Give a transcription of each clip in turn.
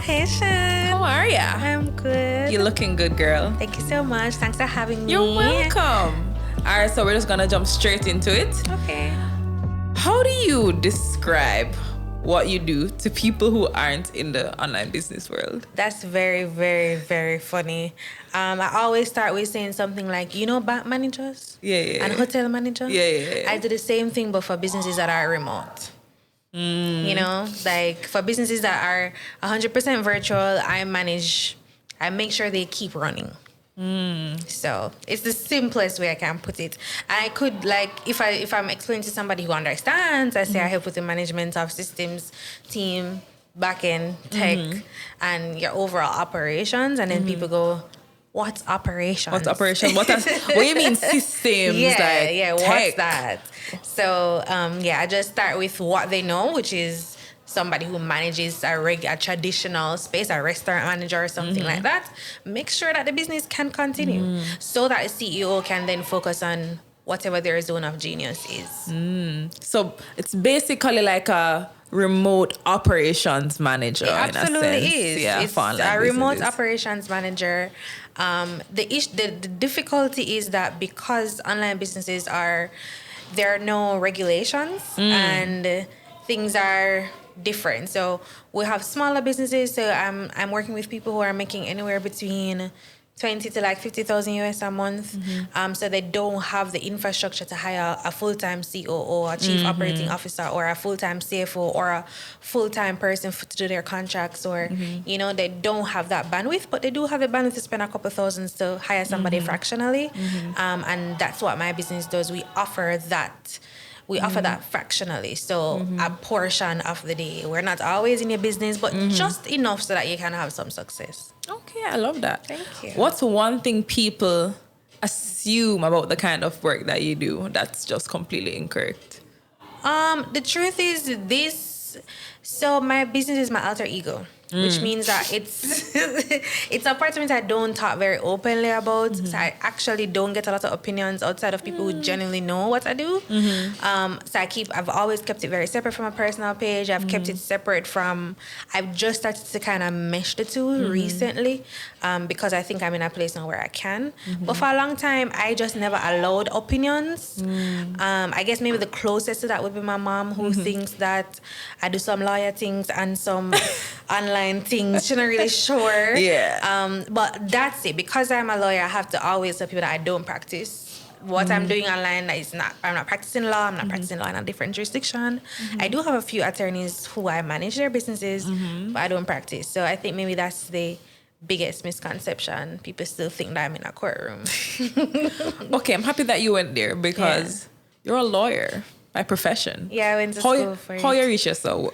Hey, Shan. How are ya? I'm good. You're looking good, girl. Thank you so much. Thanks for having me. You're welcome. All right, so we're just gonna jump straight into it. Okay. How do you describe what you do to people who aren't in the online business world? That's very, very, very funny. I always start with saying something like, bank managers? Yeah. And hotel managers? Yeah. I do the same thing, but for businesses that are remote. Like for businesses that are 100% virtual, I make sure they keep running. So it's the simplest way I can put it. I could, like, if I'm explaining to somebody who understands, I say I help with the management of systems, team, back-end, tech, and your overall operations. And then people go, what's operations? What's operation? What do you mean systems? What's tech? that? So, I just start with what they know, which is somebody who manages a traditional space, a restaurant manager or something like that. Make sure that the business can continue so that the CEO can then focus on whatever their zone of genius is. So it's basically like a remote operations manager. It absolutely in a sense. is. Yeah, It's for online a remote businesses. operations manager. The difficulty is that because online businesses there are no regulations and things are different. So we have smaller businesses. So I'm working with people who are making anywhere between 20 to like 50,000 US a month. So they don't have the infrastructure to hire a full-time COO, a chief operating officer, or a full-time CFO, or a full-time person to do their contracts, or they don't have that bandwidth, but they do have the bandwidth to spend a couple thousands to hire somebody fractionally. And that's what my business does. We offer that. We offer that fractionally, so a portion of the day. We're not always in your business, but just enough so that you can have some success. Okay, I love that. Thank you. What's one thing people assume about the kind of work that you do that's just completely incorrect? The truth is this. So my business is my alter ego, which means that it's a part of it I don't talk very openly about. So I actually don't get a lot of opinions outside of people who genuinely know what I do. So I've always kept it very separate from my personal page. I've kept it separate from. I've just started to kind of mesh the two recently, because I think I'm in a place now where I can. But for a long time, I just never allowed opinions. I guess maybe the closest to that would be my mom, who thinks that I do some lawyer things and some online things. She's not really sure. Yeah. But that's it. Because I'm a lawyer, I have to always tell people that I don't practice what I'm doing online. I'm not practicing law. I'm not practicing law in a different jurisdiction. I do have a few attorneys who I manage their businesses, but I don't practice. So I think maybe that's the biggest misconception. People still think that I'm in a courtroom. Okay, I'm happy that you went there because you're a lawyer by profession. Yeah, I went to school for it. How you reach yourself?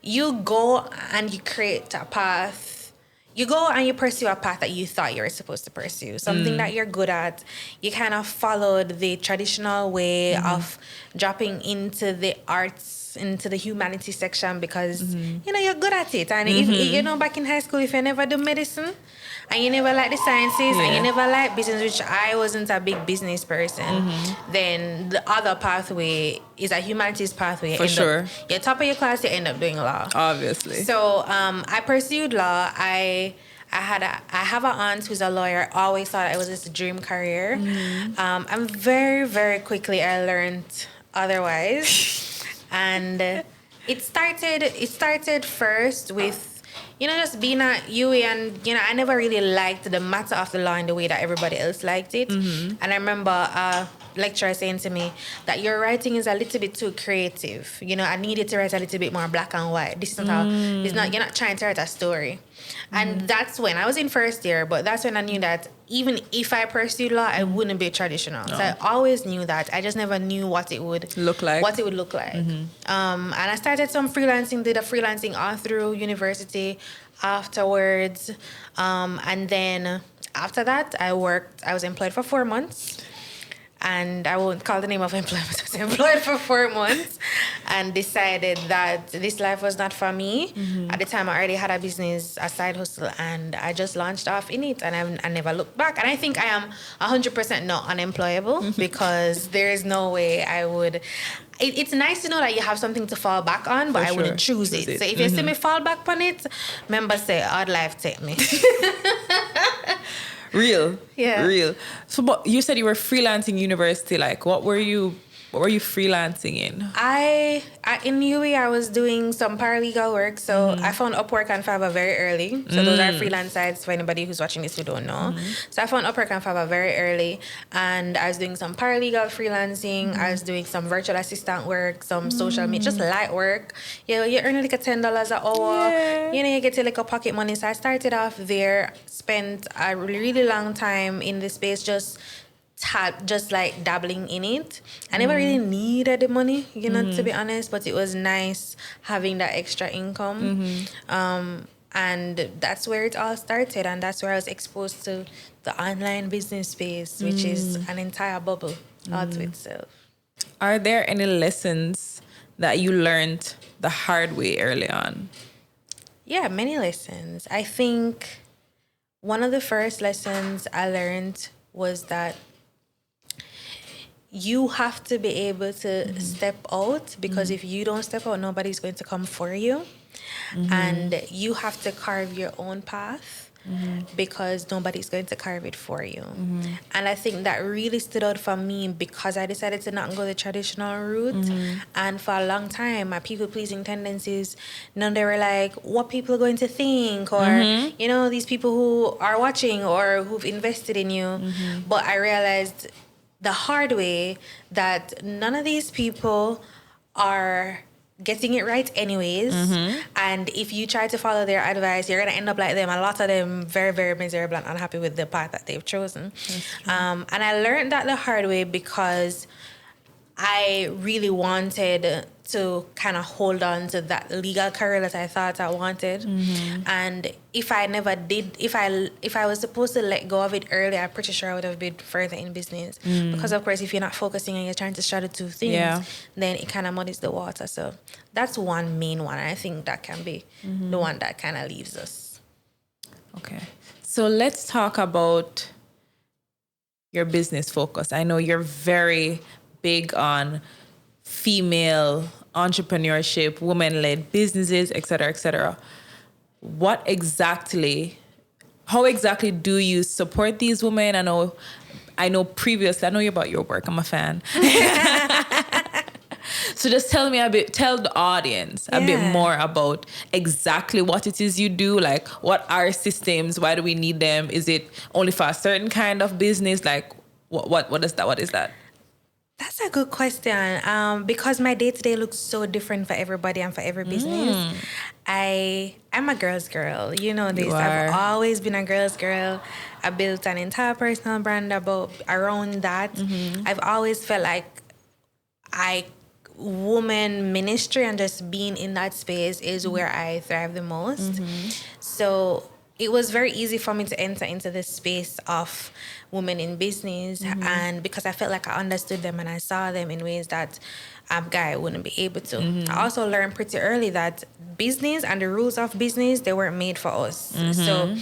You go and you create a path. You go and you pursue a path that you thought you were supposed to pursue. Something that you're good at. You kind of followed the traditional way of dropping into the arts, into the humanities section because, you're good at it. And if, back in high school, if you never do medicine, and you never like the sciences, and you never like business, which I wasn't a big business person, then the other pathway is a humanities pathway. For sure. You're top of your class, you end up doing law. Obviously. So I pursued law. I have an aunt who's a lawyer. I always thought it was just a dream career. And very, very quickly I learned otherwise. And it started first with just being at UE, and I never really liked the matter of the law in the way that everybody else liked it. And I remember a lecturer saying to me that your writing is a little bit too creative. I needed to write a little bit more black and white. This is not how you're not trying to write a story. And that's when I was in first year, but that's when I knew that even if I pursued law, I wouldn't be traditional. No. So I always knew that. I just never knew what it would look like. And I started some freelancing, did a freelancing all through university afterwards. And then after that, I was employed for 4 months. And I won't call the name of employment. I was employed for 4 months and decided that this life was not for me. At the time, I already had a business, a side hustle, and I just launched off in it, and I never looked back. And I think I am 100% not unemployable because there is no way I would. it's nice to know that you have something to fall back on, but I wouldn't choose it. So if you see me fall back on it, remember say, hard life take me. Real. Yeah. Real. So, but you said you were freelancing university. Like, what were you freelancing in? In UWE, I was doing some paralegal work. So I found Upwork and Fiverr very early. So those are freelance sites for anybody who's watching this who don't know. So I found Upwork and Fiverr very early. And I was doing some paralegal freelancing. I was doing some virtual assistant work, some social media, just light work. You earn like $10 an hour. Yeah. You get like a pocket money. So I started off there, spent a really long time in this space, just like dabbling in it. I never really needed the money, to be honest, but it was nice having that extra income. And that's where it all started, and that's where I was exposed to the online business space, which is an entire bubble all to itself. Are there any lessons that you learned the hard way early on? Yeah, many lessons. I think one of the first lessons I learned was that you have to be able to step out, because if you don't step out, nobody's going to come for you. And you have to carve your own path, because nobody's going to carve it for you. And I think that really stood out for me, because I decided to not go the traditional route. And for a long time, my people-pleasing tendencies, they were like, what people are going to think, or, these people who are watching or who've invested in you. But I realized the hard way that none of these people are getting it right anyways. And if you try to follow their advice, you're going to end up like them. A lot of them very, very miserable and unhappy with the path that they've chosen. And I learned that the hard way, because I really wanted to kind of hold on to that legal career that I thought I wanted. And if I never did, if I was supposed to let go of it early, I'm pretty sure I would have been further in business. Because of course, if you're not focusing and you're trying to straddle two things, then it kind of muddies the water. So that's one main one. I think that can be the one that kind of leaves us. Okay. So let's talk about your business focus. I know you're very big on female entrepreneurship, women-led businesses, et cetera, et cetera. How exactly do you support these women? I know previously, I know about your work. I'm a fan. So just tell the audience a bit more about exactly what it is you do. Like, what are systems? Why do we need them? Is it only for a certain kind of business? Like, what is that? That's a good question. Because my day-to-day looks so different for everybody and for every business. I'm a girl's girl. You know this. I've always been a girl's girl. I built an entire personal brand around that. I've always felt like woman ministry and just being in that space is where I thrive the most. So it was very easy for me to enter into this space of women in business. And because I felt like I understood them and I saw them in ways that a guy wouldn't be able to. I also learned pretty early that business and the rules of business, they weren't made for us. So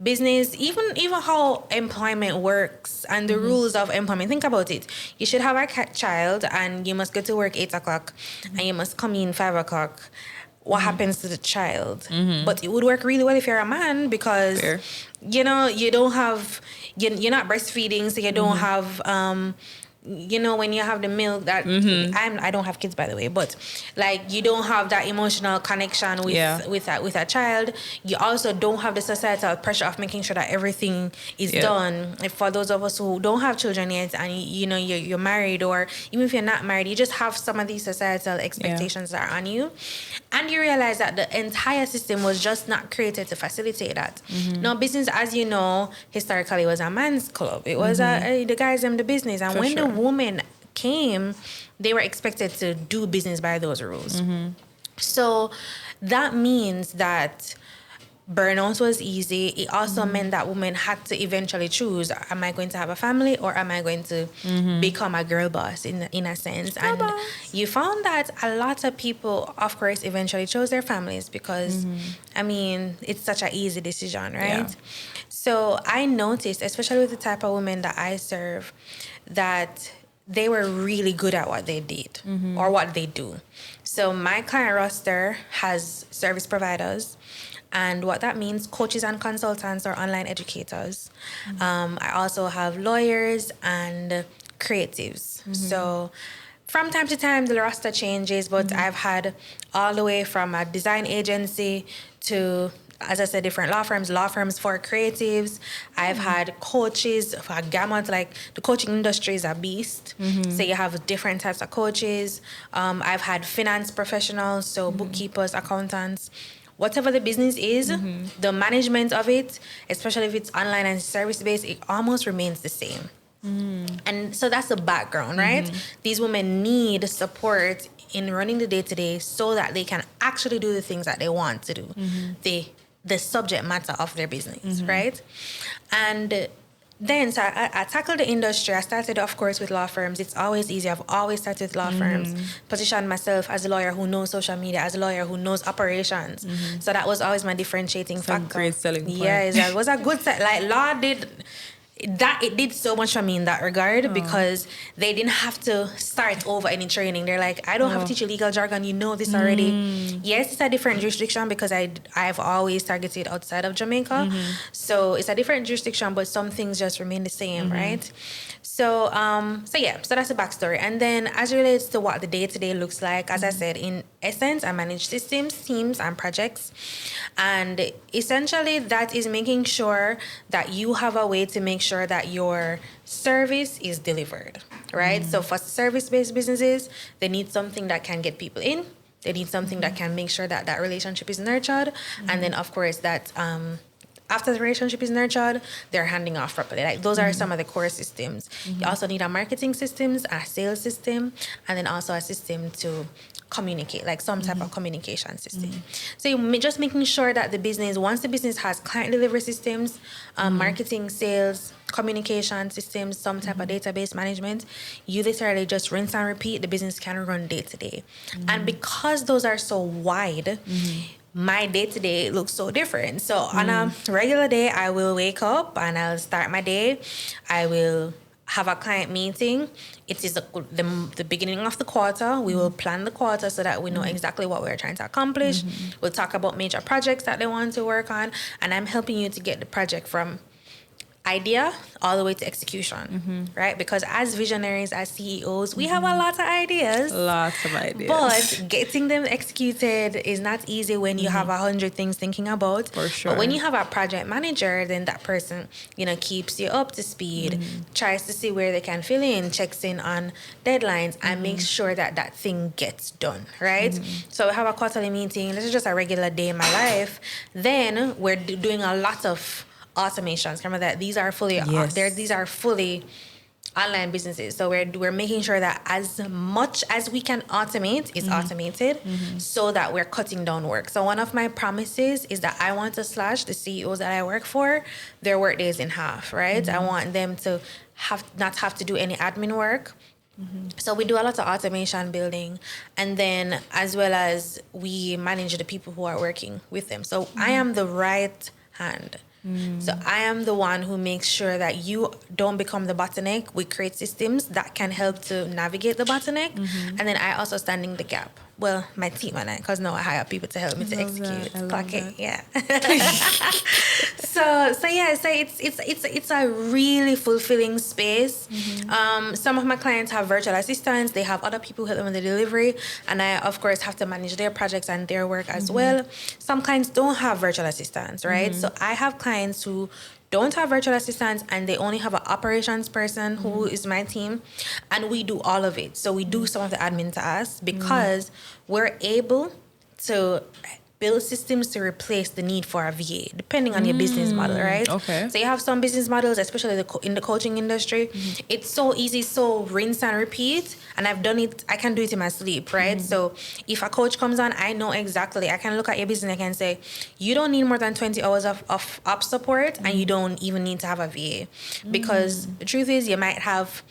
business, even how employment works and the rules of employment, think about it. You should have a child and you must go to work 8 o'clock and you must come in 5 o'clock. What happens to the child? But it would work really well if you're a man, because you don't have, you're not breastfeeding, so you don't have when you have the milk that I don't have kids, by the way, but like you don't have that emotional connection with a child. You also don't have the societal pressure of making sure that everything is done. If for those of us who don't have children yet and you're married, or even if you're not married, you just have some of these societal expectations that are on you, and you realize that the entire system was just not created to facilitate that. Now, business, as you know, historically was a man's club. It was the guys in the business, and when the women came, they were expected to do business by those rules. So that means that burnout was easy. It also meant that women had to eventually choose, am I going to have a family or am I going to become a girl boss in a sense? And you found that a lot of people, of course, eventually chose their families because, it's such an easy decision, right? So I noticed, especially with the type of women that I serve, that they were really good at what they did or what they do. So my client roster has service providers. And what that means, coaches and consultants or online educators. I also have lawyers and creatives. So from time to time, the roster changes, but I've had all the way from a design agency to, as I said, different law firms for creatives. I've had coaches for a gamut, like the coaching industry is a beast. So you have different types of coaches. I've had finance professionals, so bookkeepers, accountants. Whatever the business is, the management of it, especially if it's online and service-based, it almost remains the same. And so that's the background, right? These women need support in running the day-to-day so that they can actually do the things that they want to do, the subject matter of their business, right? And then, so I tackled the industry. I started, of course, with law firms. It's always easy. I've always started with law firms. Positioned myself as a lawyer who knows social media, as a lawyer who knows operations. So that was always my differentiating factor. Great selling point. Yeah, it was a good set. Like law did that. It did so much for me in that regard because they didn't have to start over any training. They're like, I don't have to teach you legal jargon. You know this already. Yes, it's a different jurisdiction because I've always targeted outside of Jamaica. So it's a different jurisdiction, but some things just remain the same, right? So so that's the backstory. And then as it relates to what the day-to-day looks like, as I said, in essence, I manage systems, teams, and projects. And essentially that is making sure that you have a way to make sure that your service is delivered, right? So for service-based businesses, they need something that can get people in. They need something that can make sure that that relationship is nurtured. And then, of course, that after the relationship is nurtured, they're handing off properly. Like those are some of the core systems. You also need a marketing systems, a sales system, and then also a system to communicate, like some type of communication system. So you just making sure that the business, once the business has client delivery systems, marketing, sales, communication systems, some type of database management, you literally just rinse and repeat. The business can run day to day. And because those are so wide, my day-to-day looks so different. So on a regular day, I will wake up and I'll start my day. I will have a client meeting. It is the beginning of the quarter. We will plan the quarter so that we know exactly what we're trying to accomplish. We'll talk about major projects that they want to work on. And I'm helping you to get the project from idea all the way to execution, right? Because as visionaries, as CEOs, we have a lot of ideas. Lots of ideas. But getting them executed is not easy when you have 100 things thinking about. For sure. But when you have a project manager, then that person, keeps you up to speed, tries to see where they can fill in, checks in on deadlines, and makes sure that that thing gets done, right? So we have a quarterly meeting. This is just a regular day in my life. Then we're doing a lot of automations. Remember that these are fully these are fully online businesses. So we're making sure that as much as we can automate is automated so that we're cutting down work. So one of my promises is that I want to slash the CEOs that I work for, their work days in half, right? I want them to not have to do any admin work. So we do a lot of automation building, and then as well as we manage the people who are working with them. So I am the right hand. So I am the one who makes sure that you don't become the bottleneck. We create systems that can help to navigate the bottleneck. And then I also stand in the gap. Well, my team and I, because now I hire people to help me to execute. Clock it, yeah. So it's a really fulfilling space. Some of my clients have virtual assistants. They have other people who help them with the delivery, and I of course have to manage their projects and their work as well. Some clients don't have virtual assistants, right? So I have clients who don't have virtual assistants and they only have an operations person who is my team, and we do all of it. So we do some of the admin tasks because we're able to build systems to replace the need for a VA, depending on your business model, right? Okay. So you have some business models, especially in the coaching industry. It's so easy, so rinse and repeat. And I've done it, I can do it in my sleep, right? So if a coach comes on, I know exactly. I can look at your business and I can say, you don't need more than 20 hours of ops support, and you don't even need to have a VA. Because the truth is, you might have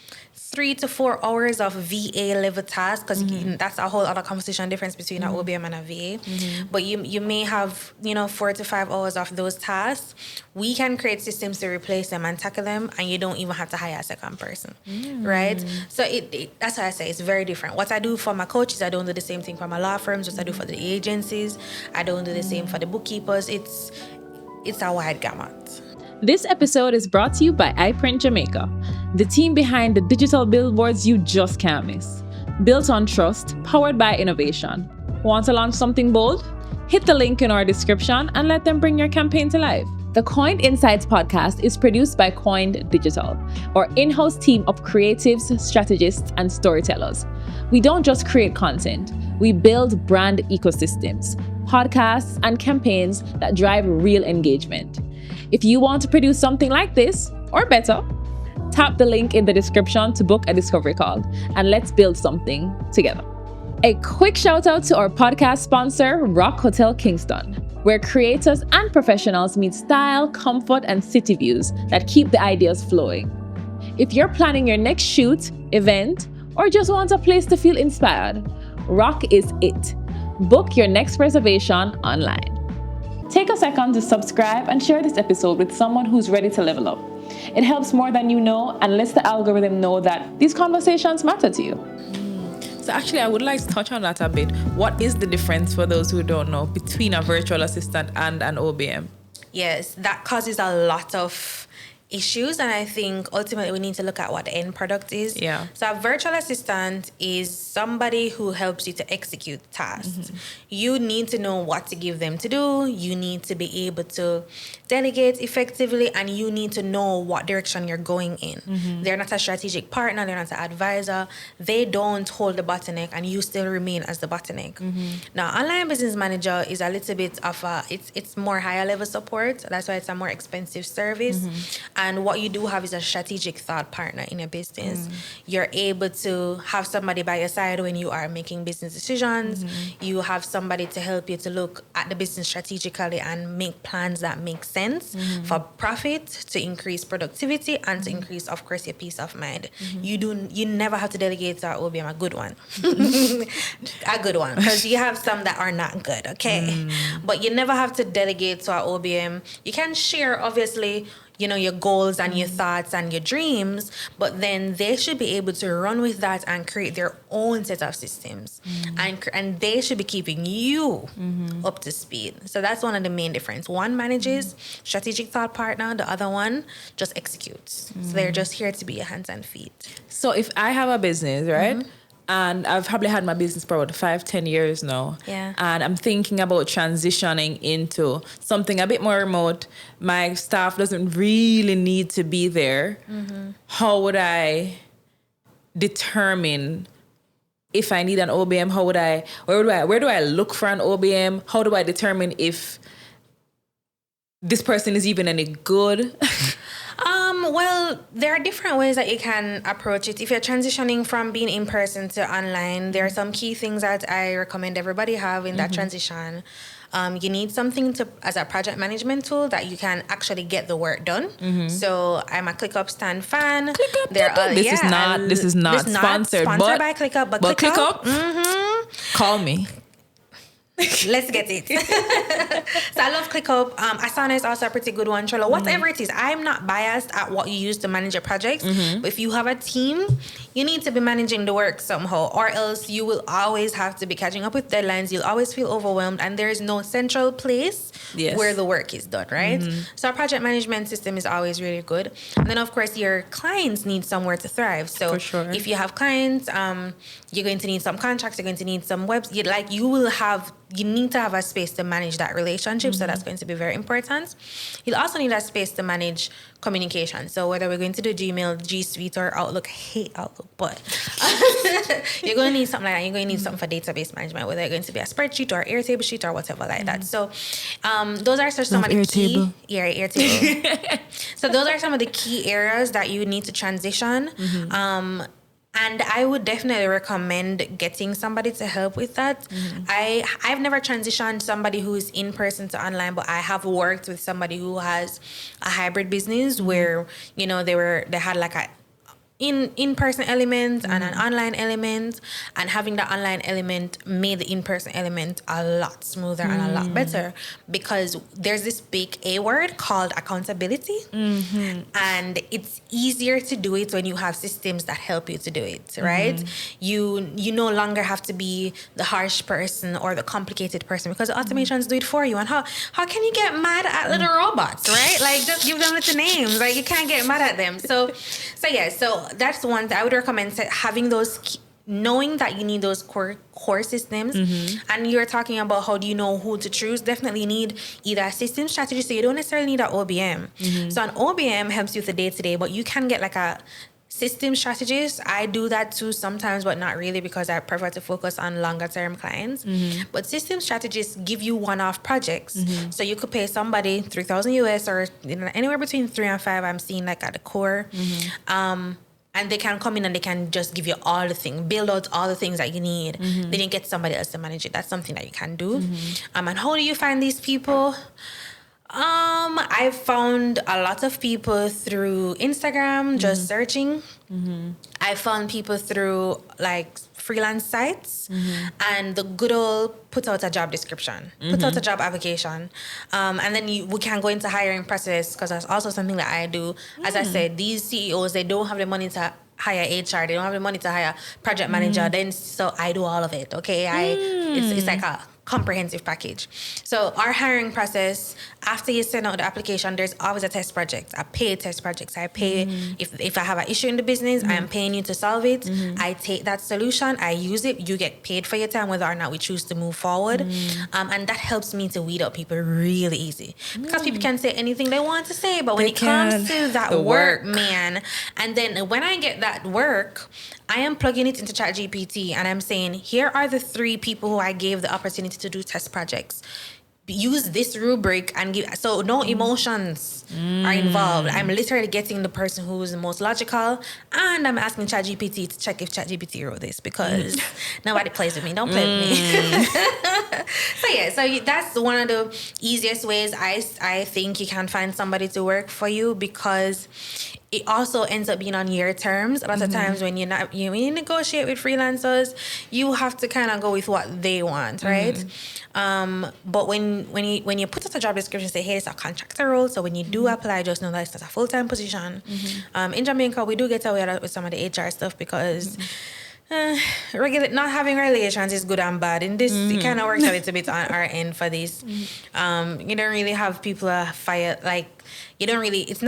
3 to 4 hours of VA level tasks, because that's a whole other conversation difference between an OBM and a VA. But you may have 4 to 5 hours of those tasks. We can create systems to replace them and tackle them, and you don't even have to hire a second person, right? So that's why I say it's very different. What I do for my coaches, I don't do the same thing for my law firms. What I do for the agencies, I don't do the same for the bookkeepers. It's a wide gamut. This episode is brought to you by iPrint Jamaica, the team behind the digital billboards you just can't miss. Built on trust, powered by innovation. Want to launch something bold? Hit the link in our description and let them bring your campaign to life. The Koined Insights podcast is produced by Koined Digital, our in-house team of creatives, strategists, and storytellers. We don't just create content, we build brand ecosystems, podcasts, and campaigns that drive real engagement. If you want to produce something like this, or better, tap the link in the description to book a discovery call, and let's build something together. A quick shout out to our podcast sponsor, Rock Hotel Kingston, where creators and professionals meet style, comfort, and city views that keep the ideas flowing. If you're planning your next shoot, event, or just want a place to feel inspired, Rock is it. Book your next reservation online. Take a second to subscribe and share this episode with someone who's ready to level up. It helps more than you know and lets the algorithm know that these conversations matter to you. So actually, I would like to touch on that a bit. What is the difference, for those who don't know, between a virtual assistant and an OBM? Yes, that causes a lot of issues, and I think ultimately we need to look at what the end product is. Yeah. So a virtual assistant is somebody who helps you to execute tasks. You need to know what to give them to do. You need to be able to delegate effectively, and you need to know what direction you're going in. They're not a strategic partner. They're not an advisor. They don't hold the bottleneck, and you still remain as the bottleneck. Now, online business manager is a little bit of it's more higher level support. That's why it's a more expensive service. And what you do have is a strategic thought partner in your business. You're able to have somebody by your side when you are making business decisions. You have somebody to help you to look at the business strategically and make plans that make sense for profit, to increase productivity, and to increase, of course, your peace of mind. You never have to delegate to our OBM, a good one. A good one. Because you have some that are not good, okay? But you never have to delegate to our OBM. You can share, obviously, your goals and your thoughts and your dreams, but then they should be able to run with that and create their own set of systems. And they should be keeping you up to speed. So that's one of the main difference. One manages, strategic thought partner, the other one just executes. So they're just here to be your hands and feet. So if I have a business, right? And I've probably had my business for about 5-10 years now. Yeah. And I'm thinking about transitioning into something a bit more remote. My staff doesn't really need to be there. How would I determine if I need an OBM? Where do I look for an OBM? How do I determine if this person is even any good? Well, there are different ways that you can approach it. If you're transitioning from being in person to online, there are some key things that I recommend everybody have in that transition. You need something as a project management tool that you can actually get the work done. So I'm a ClickUp stand fan. This is not sponsored by ClickUp, but ClickUp. Call me. Let's get it. So I love ClickUp. Asana is also a pretty good one. Trello, whatever it is. I'm not biased at what you use to manage your projects. But if you have a team, you need to be managing the work somehow, or else you will always have to be catching up with deadlines. You'll always feel overwhelmed, and there is no central place where the work is done, right? So a project management system is always really good. And then, of course, your clients need somewhere to thrive. So if you have clients, you're going to need some contracts, you're going to need some webs. You need to have a space to manage that relationship. So that's going to be very important. You'll also need a space to manage communication. So whether we're going to do Gmail, G Suite, or Outlook, I hate Outlook, but you're going to need something like that. You're going to need something for database management, whether it's going to be a spreadsheet or Airtable sheet or whatever like that. So those are some of the key. Yeah, Airtable. So those are some of the key areas that you need to transition. And I would definitely recommend getting somebody to help with that. I've never transitioned somebody who's in person to online, but I have worked with somebody who has a hybrid business where, they had like in-person element and an online element, and having the online element made the in-person element a lot smoother and a lot better, because there's this big A word called accountability, and it's easier to do it when you have systems that help you to do it, right? You no longer have to be the harsh person or the complicated person, because the automations do it for you. And how can you get mad at little robots, right? Like, just give them little names. Like, you can't get mad at them. So that's one that I would recommend, having those, knowing that you need those core systems. And you're talking about how do you know who to choose. Definitely need either a system strategy, so you don't necessarily need an OBM. So an OBM helps you with the day-to-day, but you can get like a system strategist. I do that too sometimes, but not really, because I prefer to focus on longer term clients. But system strategists give you one-off projects. So you could pay somebody $3,000 US, or anywhere between 3 and 5. I'm seeing like at the core. And they can come in and they can just give you all the things, build out all the things that you need. Then you get somebody else to manage it. That's something that you can do. And how do you find these people? I found a lot of people through Instagram, just searching. I found people through like freelance sites, and the good old put out a job description, put out a job application, and then we can go into hiring process, because that's also something that I do. As I said, these CEOs, they don't have the money to hire HR, they don't have the money to hire project manager. Then so I do all of it. Okay, it's like a comprehensive package. So our hiring process, after you send out the application, there's always a test project, a paid test project. I pay, if I have an issue in the business, I am paying you to solve it. I take that solution, I use it, you get paid for your time, whether or not we choose to move forward. And that helps me to weed out people really easy, because people can say anything they want to say, but when it comes to that work, man, and then when I get that work, I am plugging it into ChatGPT, and I'm saying, here are the 3 people who I gave the opportunity to do test projects. Use this rubric and give, so no emotions are involved. I'm literally getting the person who is the most logical, and I'm asking ChatGPT to check if ChatGPT wrote this, because nobody plays with me. Don't play with me. So that's one of the easiest ways I think you can find somebody to work for you, because it also ends up being on your terms. A lot of times when you negotiate with freelancers, you have to kind of go with what they want, right? But when you put out a job description, say, hey, it's a contractor role. So when you do apply, just know that it's not a full-time position. In Jamaica, we do get away with some of the HR stuff, because not having relations is good and bad. In this, it kind of works a little bit on our end for this. You don't really have people fired. Like, you don't really, it's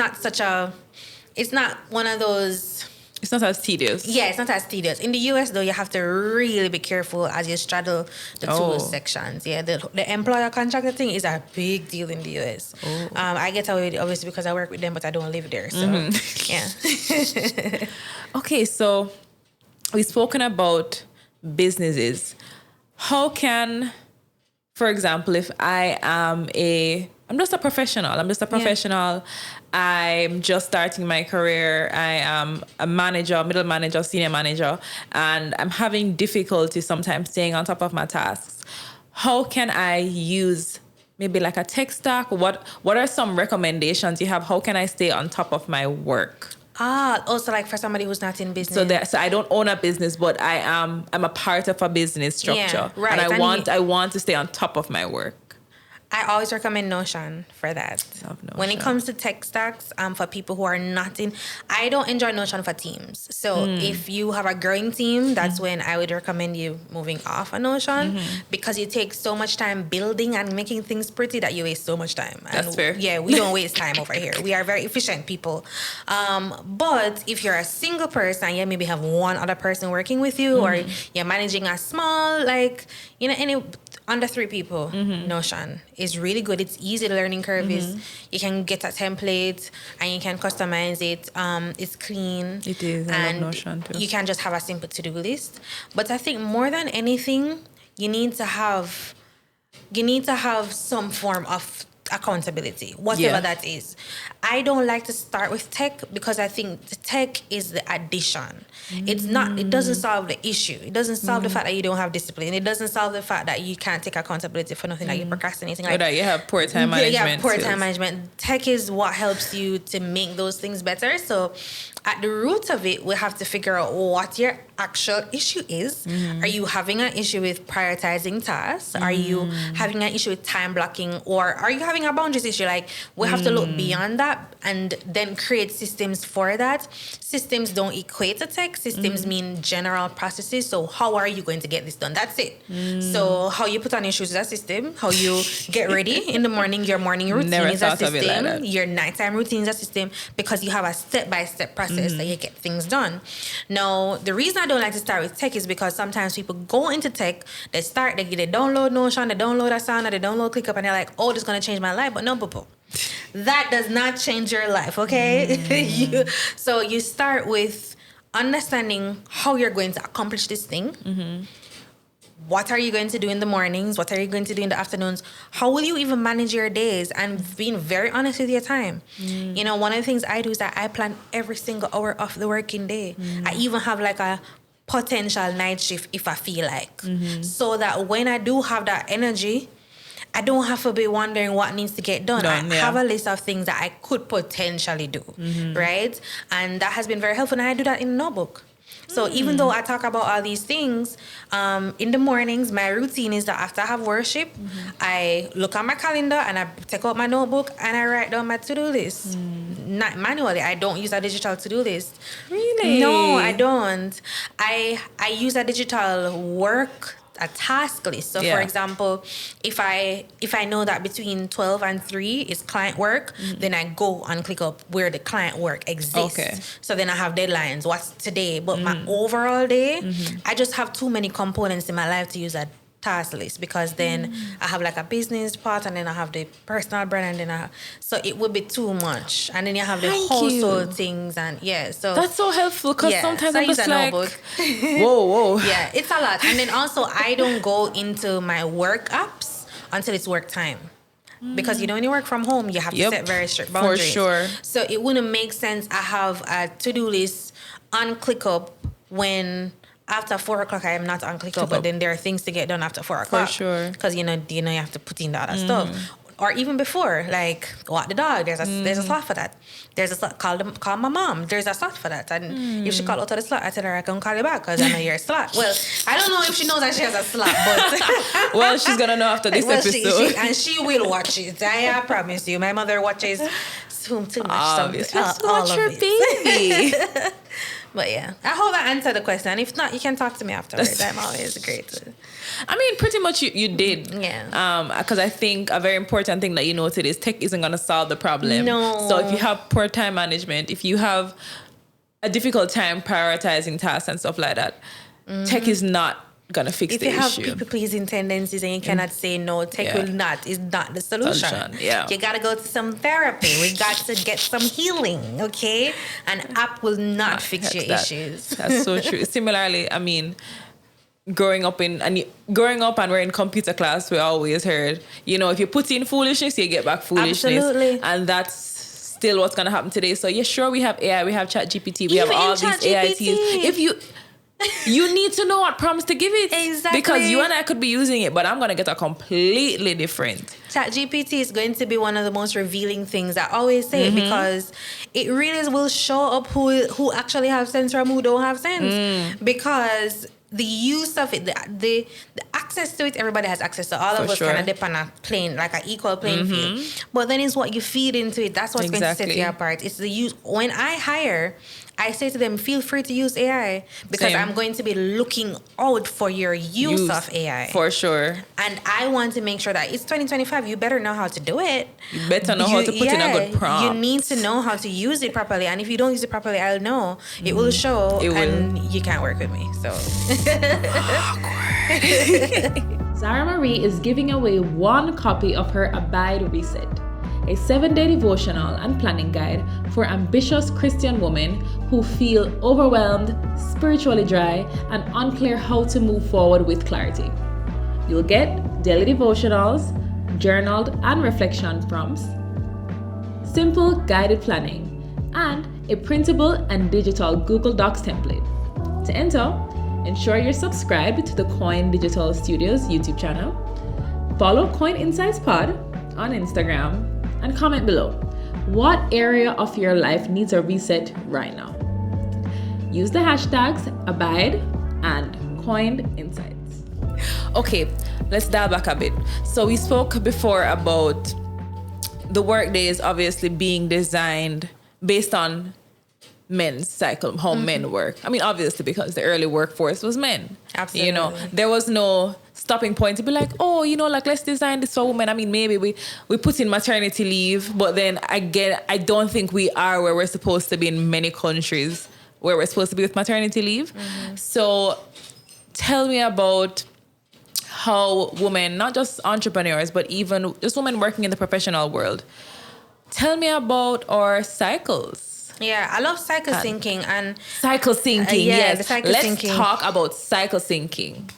not one of those. It's not as tedious. Yeah, it's not as tedious. In the US, though, you have to really be careful as you straddle the two sections. Yeah, the employer contractor thing is a big deal in the US. I get away with it, obviously, because I work with them, but I don't live there. So, yeah. Okay, so we've spoken about businesses. How can, for example, if I'm just a professional. I'm just starting my career. I am a manager, middle manager, senior manager, and I'm having difficulty sometimes staying on top of my tasks. How can I use maybe like a tech stack? What are some recommendations you have? How can I stay on top of my work? Also like for somebody who's not in business. So I don't own a business, but I'm a part of a business structure. Yeah, right. And I want to stay on top of my work. I always recommend Notion for that. When it comes to tech stacks, for people who are not in, I don't enjoy Notion for teams. So if you have a growing team, that's when I would recommend you moving off a Notion, because you take so much time building and making things pretty that you waste so much time. That's fair. Yeah, we don't waste time over here. We are very efficient people. But if you're a single person, you maybe have one other person working with you, or you're managing a small, any under 3 people, Notion is really good. It's easy. The learning curve is, you can get a template and you can customize it. It's clean. It is. I love Notion too. You can just have a simple to-do list. But I think more than anything, you need to have some form of accountability, whatever that is. I don't like to start with tech, because I think the tech is the addition. It doesn't solve the issue. It doesn't solve the fact that you don't have discipline. It doesn't solve the fact that you can't take accountability for nothing, that you're procrastinating. Or that you have poor time management. Yeah, poor time management. Tech is what helps you to make those things better. So at the root of it, we have to figure out what your actual issue is. Are you having an issue with prioritizing tasks? Are you having an issue with time blocking? Or are you having a boundaries issue? Like, we have to look beyond that and then create systems for that. Systems don't equate to tech. Systems mean general processes. So how are you going to get this done? That's it. So how you put on your shoes is a system. How you get ready in the morning, your morning routine is a system. Like your nighttime routine is a system, because you have a step-by-step process that you get things done. Now, the reason I don't like to start with tech is because sometimes people go into tech, they download Notion, they download Asana, they download ClickUp, and they're like, oh, this is going to change my life. But no, boo-boo. That does not change your life, okay? So you start with understanding how you're going to accomplish this thing. What are you going to do in the mornings? What are you going to do in the afternoons? How will you even manage your days? And being very honest with your time. You know, one of the things I do is that I plan every single hour of the working day. I even have like a potential night shift if I feel like. So that when I do have that energy, I don't have to be wondering what needs to get done. I have a list of things that I could potentially do, right? And that has been very helpful. And I do that in a notebook. So even though I talk about all these things, in the mornings, my routine is that after I have worship, I look at my calendar and I take out my notebook and I write down my to-do list. Not manually. I don't use a digital to-do list. Really? No, I don't. I use a digital a task list. So for example, if I know that between 12 and 3 is client work, then I go and click up where the client work exists. So then I have deadlines. What's today? But my overall day, I just have too many components in my life to use a task list, because then I have like a business part, and then I have the personal brand, and then so it would be too much. And then you have the household things, and so that's so helpful, because sometimes so I'm just like, whoa. Yeah, it's a lot. And then also I don't go into my work apps until it's work time. Because when you work from home, you have to set very strict boundaries. For sure. So it wouldn't make sense. I have a to-do list on ClickUp when after 4 o'clock I am not on ClickUp, but then there are things to get done after 4 o'clock. For sure. Because you have to put in the other stuff. Or even before, like walk the dog. There's a slot for that. There's a slot. Call my mom. There's a slot for that. And if she call out of the slot, I tell her I can call you back because I know you're a slot. Well, I don't know if she knows that she has a slot, but well, she's gonna know after this episode. She will watch it. I promise you. My mother watches too much. Obviously, watch her baby. But yeah, I hope that answered the question. If not, you can talk to me afterwards. I'm always great. I mean, pretty much you did. Yeah. Because I think a very important thing that you noted is tech isn't going to solve the problem. No. So if you have poor time management, if you have a difficult time prioritizing tasks and stuff like that, tech is not going to fix the issue. If you have people-pleasing tendencies and you cannot say no, tech is not the solution. Yeah. You got to go to some therapy. We got to get some healing, okay? An app will not fix your issues. That's so true. Similarly, I mean, growing up and we're in computer class, we always heard, if you put in foolishness, you get back foolishness. Absolutely. And that's still what's going to happen today. So, sure, we have AI, we have ChatGPT, we have all these AI tools. If you need to know what prompts to give it. Exactly. Because you and I could be using it, but I'm going to get a completely different. ChatGPT is going to be one of the most revealing things. I always say it because it really will show up who actually have sense from who don't have sense. Because the use of it, the access to it, everybody has access to. All of us kind of dip on a plane, like an equal playing field. But then it's what you feed into it. That's what's going to set you apart. It's the use. When I hire, I say to them, feel free to use AI because I'm going to be looking out for your use of AI. For sure. And I want to make sure that it's 2025. You better know how to do it. You better know how to put in a good prompt. You need to know how to use it properly. And if you don't use it properly, I'll know. It will show. And you can't work with me. So. Zhara-Marie is giving away 1 copy of her Abide Reset, a 7-day devotional and planning guide for ambitious Christian women who feel overwhelmed, spiritually dry, and unclear how to move forward with clarity. You'll get daily devotionals, journaled and reflection prompts, simple guided planning, and a printable and digital Google Docs template. To enter, ensure you're subscribed to the Koined Digital Studios YouTube channel, follow Koined Insights Pod on Instagram, and comment below. What area of your life needs a reset right now? Use the hashtags Abide and Koined Insights. Okay, let's dial back a bit. So we spoke before about the work days obviously being designed based on men's cycle, how men work. I mean, obviously because the early workforce was men. Absolutely. You know, there was no stopping point to be like, oh, you know, like let's design this for women. I mean, maybe we put in maternity leave, but then again, I don't think we are where we're supposed to be in many countries where we're supposed to be with maternity leave. So tell me about how women, not just entrepreneurs, but even just women working in the professional world, tell me about our cycles. Yeah, I love cycle syncing and cycle syncing. Yes, the cycle let's syncing. talk about cycle syncing.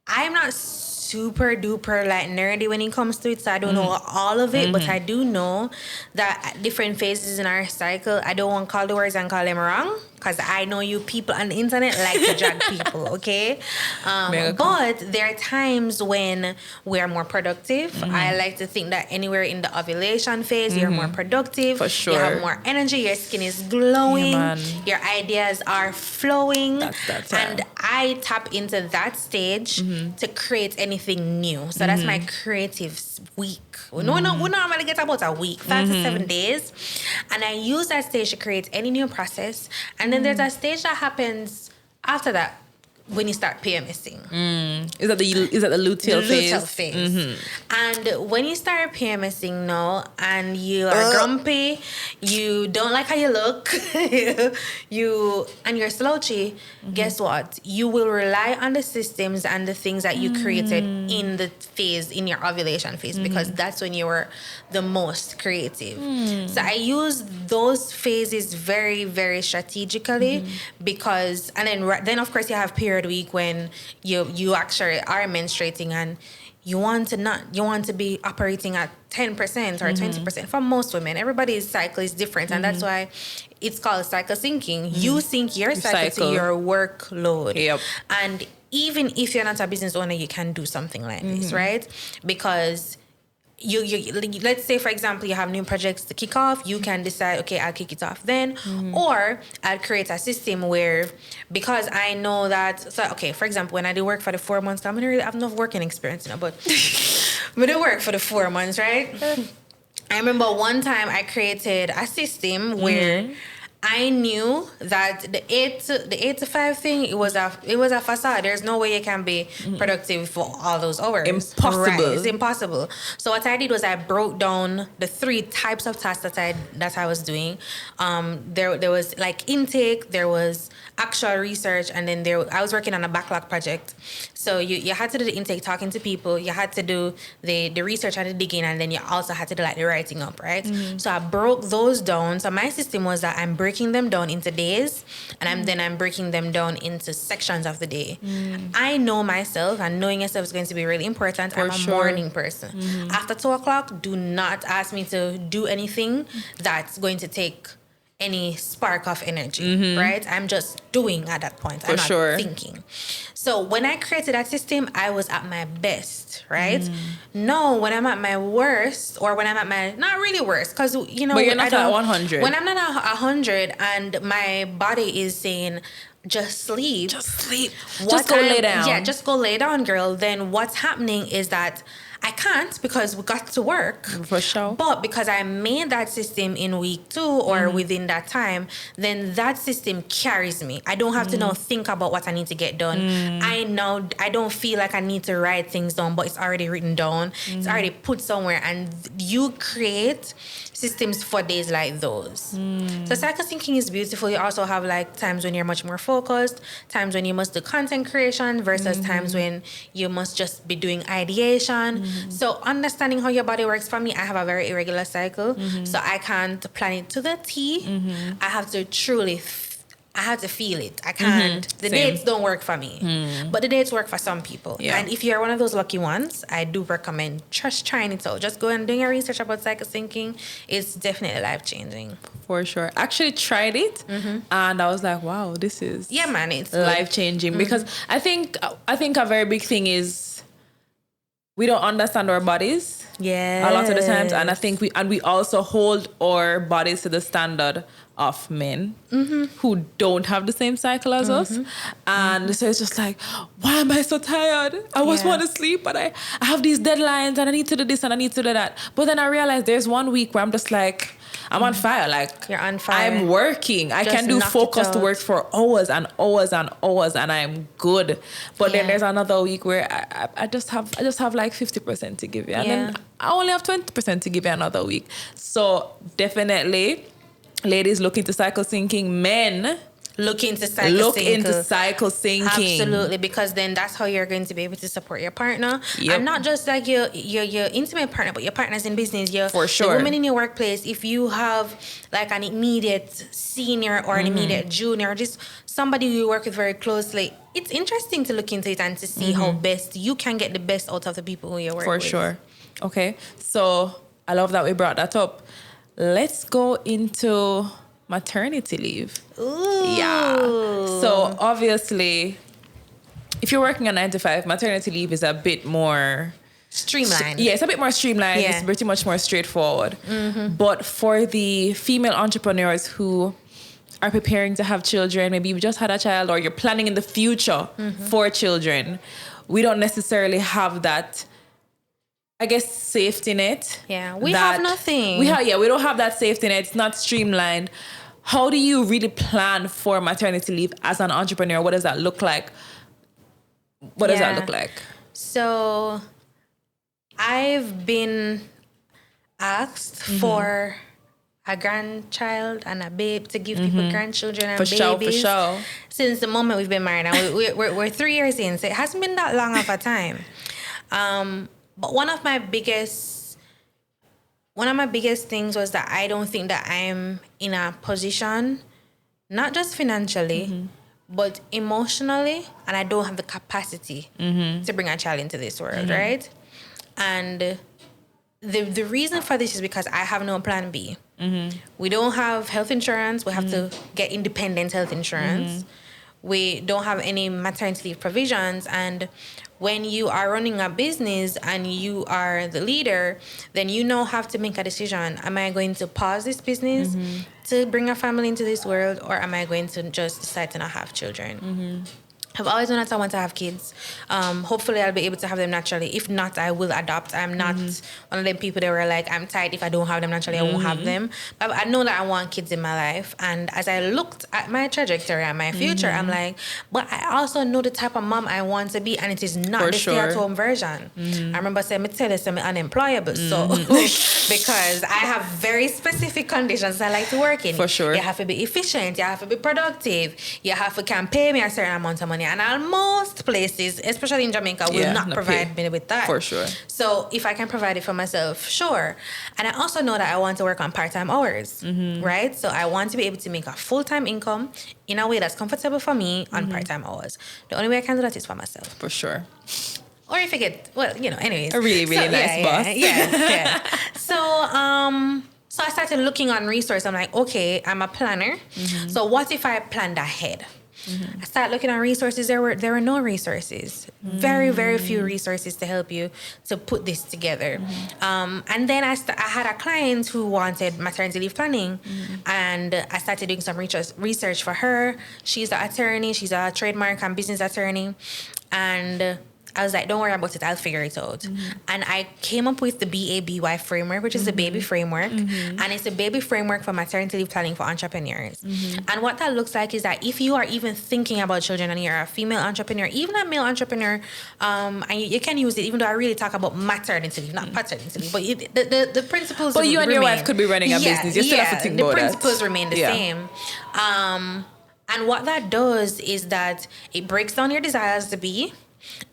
I'm not super duper like nerdy when it comes to it, so I don't know all of it, but I do know that at different phases in our cycle, I don't want to call the words and call them wrong, because I know you people on the internet like to drag people, okay? But there are times when we're more productive. I like to think that anywhere in the ovulation phase, you're more productive. For sure. You have more energy, your skin is glowing, Yeah, your ideas are flowing. That's and I tap into that stage to create anything new. So that's my creative week. We normally get about a week, 5 to 7 days. And I use that stage to create any new process. And then there's a stage that happens after that when you start PMSing. Is that the luteal phase? Luteal phase. And when you start PMSing now and you are grumpy, you don't like how you look, and you're slouchy, guess what? You will rely on the systems and the things that you created in the phase, in your ovulation phase, because that's when you were the most creative. So I use those phases very, very strategically because, and then of course you have period week when you actually are menstruating and you want to be operating at 10% or 20%. For most women, everybody's cycle is different, and that's why it's called cycle syncing. You sync your cycle to your workload. Yep. And even if you're not a business owner, you can do something like this, right? Because you let's say, for example, you have new projects to kick off, you can decide, okay, I'll kick it off then, or I'll create a system where, because I know that, so okay, for example, when I do work for the 4 months, I don't really have enough working experience, but I do work for the 4 months, right? I remember one time I created a system where I knew that the 8 to 5 thing, it was a facade. There's no way you can be productive for all those hours. Impossible. Right, it's impossible. So what I did was I broke down the 3 types of tasks that I was doing. There was like intake, there was actual research, and then I was working on a backlog project. So you had to do the intake, talking to people, you had to do the research and the digging, and then you also had to do like the writing up, right? So I broke those down. So my system was that I'm breaking them down into days, and I'm breaking them down into sections of the day. I know myself, and knowing yourself is going to be really important. I'm a morning person. After 2:00, do not ask me to do anything that's going to take any spark of energy, right? I'm just doing at that point. I'm not thinking. So when I created that system, I was at my best, right? No, when I'm at my worst, or when I'm at my, not really worst, because, you know, but you're not at 100. When I'm not at 100 and my body is saying, just sleep. Just sleep. Just go lay down. Yeah, just go lay down, girl. Then what's happening is that I can't, because we got to work. For sure. But because I made that system in week 2 or within that time, then that system carries me. I don't have to now think about what I need to get done. I don't feel like I need to write things down, but it's already written down. It's already put somewhere. And you create systems for days like those. So cycle syncing is beautiful. You also have like times when you're much more focused, times when you must do content creation versus times when you must just be doing ideation. So understanding how your body works, for me, I have a very irregular cycle. So I can't plan it to the T. I have to I have to feel it. I can't. The dates don't work for me. But the dates work for some people. Yeah. And if you're one of those lucky ones, I do recommend just trying it out. Just go and do your research about cycle syncing. It's definitely life-changing. For sure. I actually tried it and I was like, wow, this is it's life-changing. Because I think a very big thing is we don't understand our bodies. Yeah. A lot of the times. And I think we also hold our bodies to the standard of men who don't have the same cycle as us. And so it's just like, why am I so tired? I just want to sleep, but I have these deadlines and I need to do this and I need to do that. But then I realized there's one week where I'm just like, I'm on fire. Like, you're on fire. I'm working. I Just can do knock it focused out. work for hours and hours and hours, and I'm good. But then Yeah. there's another week where I just have like 50% to give you, and then I only have 20% to give you another week. So definitely, ladies, look into cycle syncing. Men, Look into cycle look syncing. into cycle syncing. Absolutely, because then that's how you're going to be able to support your partner, Yep. and not just like your intimate partner, but your partners in business. For sure. The women in your workplace. If you have like an immediate senior or an immediate junior, just somebody you work with very closely, it's interesting to look into it and to see how best you can get the best out of the people who you work with. For sure. Okay, so I love that we brought that up. Let's go into maternity leave. Ooh. Yeah. So obviously, if you're working a 9 to 5, maternity leave is a bit more Streamlined. Yeah, it's a bit more streamlined. Yeah. It's pretty much more straightforward. But for the female entrepreneurs who are preparing to have children, maybe you've just had a child or you're planning in the future for children, we don't necessarily have that, I guess, safety net. Yeah, we have nothing. We don't have that safety net. It's not streamlined. How do you really plan for maternity leave as an entrepreneur? What does that look like? What does that look like? So I've been asked for a grandchild and a babe to give people grandchildren and For babies. sure. Since the moment we've been married, and we're 3 years in, so it hasn't been that long of a time. But one of my biggest things was that I don't think that I'm in a position, not just financially, but emotionally, and I don't have the capacity to bring a child into this world, right? And the reason for this is because I have no plan B. We don't have health insurance. We have to get independent health insurance. We don't have any maternity leave provisions. And when you are running a business and you are the leader, then you now have to make a decision. Am I going to pause this business to bring a family into this world, or am I going to just decide to not have children? I've always known that I want to have kids. Hopefully I'll be able to have them naturally. If not, I will adopt. I'm not one of them people that were like, I'm tired. If I don't have them naturally, I won't have them. But I know that I want kids in my life. And as I looked at my trajectory and my future, I'm like, but I also know the type of mom I want to be, and it is not the stay-at-home version. I remember saying, I tell you, I'm unemployable. So because I have very specific conditions I like to work in. For sure. You have to be efficient. You have to be productive. You have to can pay me a certain amount of money. And most places, especially in Jamaica, will not provide me with that. For sure. So if I can provide it for myself, sure. And I also know that I want to work on part-time hours, right? So I want to be able to make a full-time income in a way that's comfortable for me on part-time hours. The only way I can do that is for myself. For sure. Or if I get, anyways. A really, really nice boss. Yeah. So I started looking on resources. I'm like, okay, I'm a planner. So what if I planned ahead? I started looking at resources. There were no resources. Very, very few resources to help you to put this together. And then I had a client who wanted maternity leave planning, and I started doing some research for her. She's an attorney. She's a trademark and business attorney, and I was like, don't worry about it, I'll figure it out. And I came up with the BABY framework, which is the baby framework. And it's a baby framework for maternity leave planning for entrepreneurs. And what that looks like is that if you are even thinking about children and you're a female entrepreneur, even a male entrepreneur, and you can use it, even though I really talk about maternity leave, not paternity leave, but the principles But you and remain. your wife could be running a business. You still have to think about that. The principles remain the same. And what that does is that it breaks down your desires to be.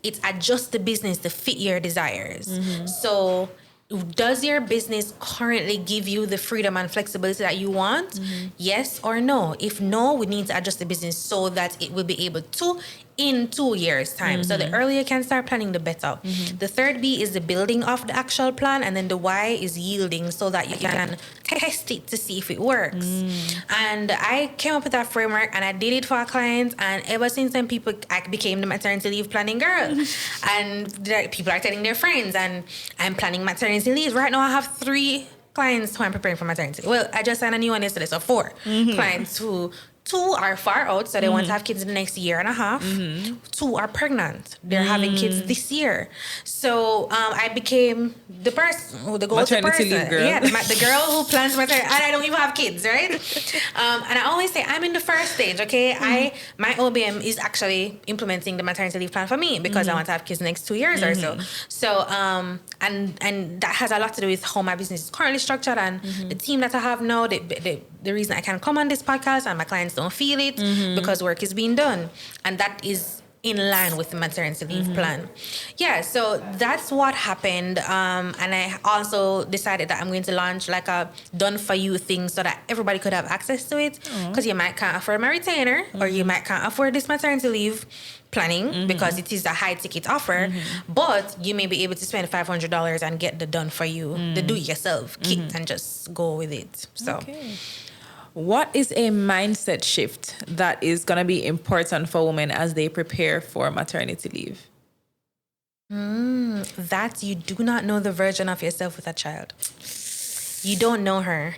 It adjusts the business to fit your desires. So does your business currently give you the freedom and flexibility that you want? Yes or no? If no, we need to adjust the business so that it will be able to in 2 years' time. So the earlier you can start planning, the better. The third B is the building of the actual plan, and then the Y is yielding, so that you can test it to see if it works. And I came up with that framework, and I did it for our clients, and ever since then, I became the maternity leave planning girl. And people are telling their friends, and I'm planning maternity leave. Right now, I have 3 clients who I'm preparing for maternity. Well, I just signed a new one yesterday, so 4 clients who 2 are far out, so they want to have kids in the next year and a half. 2 are pregnant. They're having kids this year. So I became the person, the go-to person. Leave girl. Yeah, the girl who plans maternity. And I don't even have kids, right? And I always say, I'm in the first stage, okay? My OBM is actually implementing the maternity leave plan for me because I want to have kids the next 2 years or so. So, and that has a lot to do with how my business is currently structured and the team that I have now, the reason I can come on this podcast and my clients don't feel it because work is being done. And that is in line with the maternity leave plan. Yeah, so that's what happened. And I also decided that I'm going to launch like a done for you thing so that everybody could have access to it. Because you might can't afford my retainer or you might can't afford this maternity leave planning because it is a high ticket offer, but you may be able to spend $500 and get the done for you, the do it yourself kit and just go with it. So. Okay. What is a mindset shift that is going to be important for women as they prepare for maternity leave? That you do not know the version of yourself with a child. You don't know her.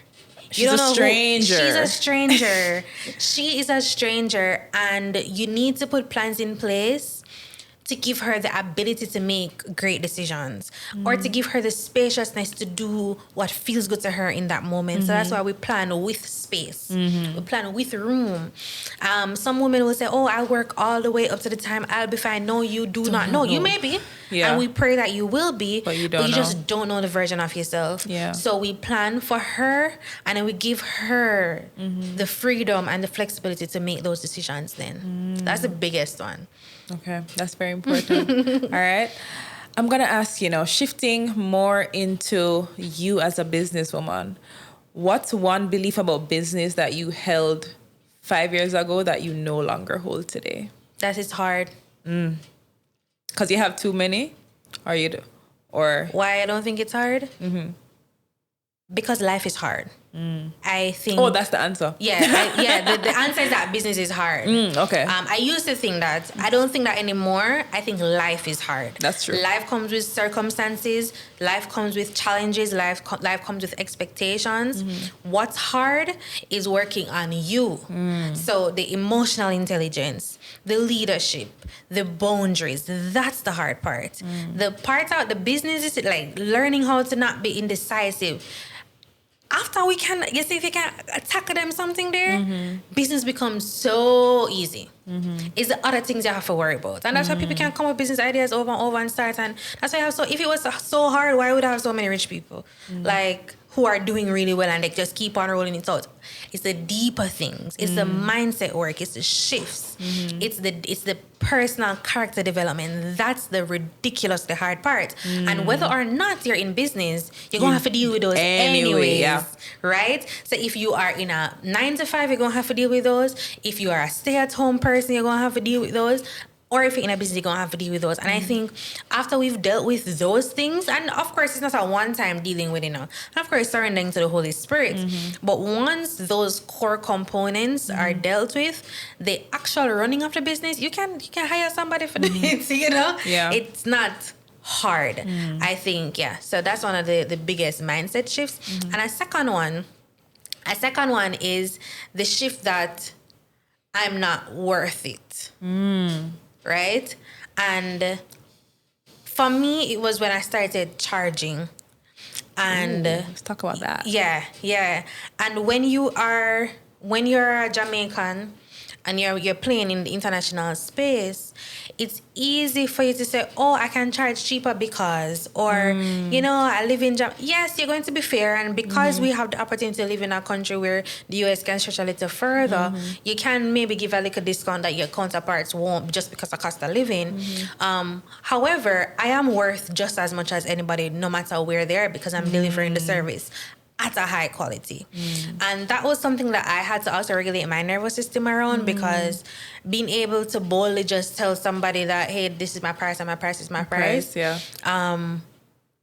She's a stranger. She's a stranger. She is a stranger, and you need to put plans in place to give her the ability to make great decisions or to give her the spaciousness to do what feels good to her in that moment. So that's why we plan with space. We plan with room. Some women will say, oh, I'll work all the way up to the time I'll be fine. No, you do not know. You may be. Yeah. And we pray that you will be, but you just don't know the version of yourself. Yeah. So we plan for her and then we give her the freedom and the flexibility to make those decisions then. That's the biggest one. Okay, that's very important. All right. I'm going to ask, shifting more into you as a businesswoman, what's one belief about business that you held 5 years ago that you no longer hold today? That it's hard. Because you have too many? Or why I don't think it's hard? Because life is hard. I think. Oh, that's the answer. Yeah, the answer is that business is hard. Okay. I used to think that. I don't think that anymore. I think life is hard. That's true. Life comes with circumstances. Life comes with challenges. Life comes with expectations. What's hard is working on you. So the emotional intelligence, the leadership, the boundaries. That's the hard part. The part out the business is like learning how to not be indecisive. After we can, you see, if you can tackle them something there, business becomes so easy. It's the other things you have to worry about. And that's why people can come up with business ideas over and over and start. And that's why I have if it was so hard, why would I have so many rich people? Like, who are doing really well and they just keep on rolling it out. It's the deeper things. It's the mindset work. It's the shifts. It's the personal character development. That's the ridiculously hard part. And whether or not you're in business, you're going to have to deal with those anyways. Right? So if you are in a 9 to 5, you're going to have to deal with those. If you are a stay-at-home person, you're going to have to deal with those. Or if you're in a business, you're going to have to deal with those. And I think after we've dealt with those things, and of course, it's not a one-time dealing with, and of course, surrendering to the Holy Spirit. But once those core components are dealt with, the actual running of the business, you can hire somebody for it, Yeah. It's not hard, I think, yeah. So that's one of the biggest mindset shifts. And a second one is the shift that I'm not worth it. Right? And for me, it was when I started charging. And let's talk about that. Yeah. And when you're a Jamaican and you're playing in the international space, it's easy for you to say, oh, I can charge cheaper because, or, I live in Jamaica. Yes, you're going to be fair. And because we have the opportunity to live in a country where the US can stretch a little further, you can maybe give a little discount that your counterparts won't just because of cost of living. However, I am worth just as much as anybody, no matter where they are, because I'm delivering the service. at a high quality. And that was something that I had to also regulate my nervous system around, because being able to boldly just tell somebody that, hey, this is my price and my price is my price.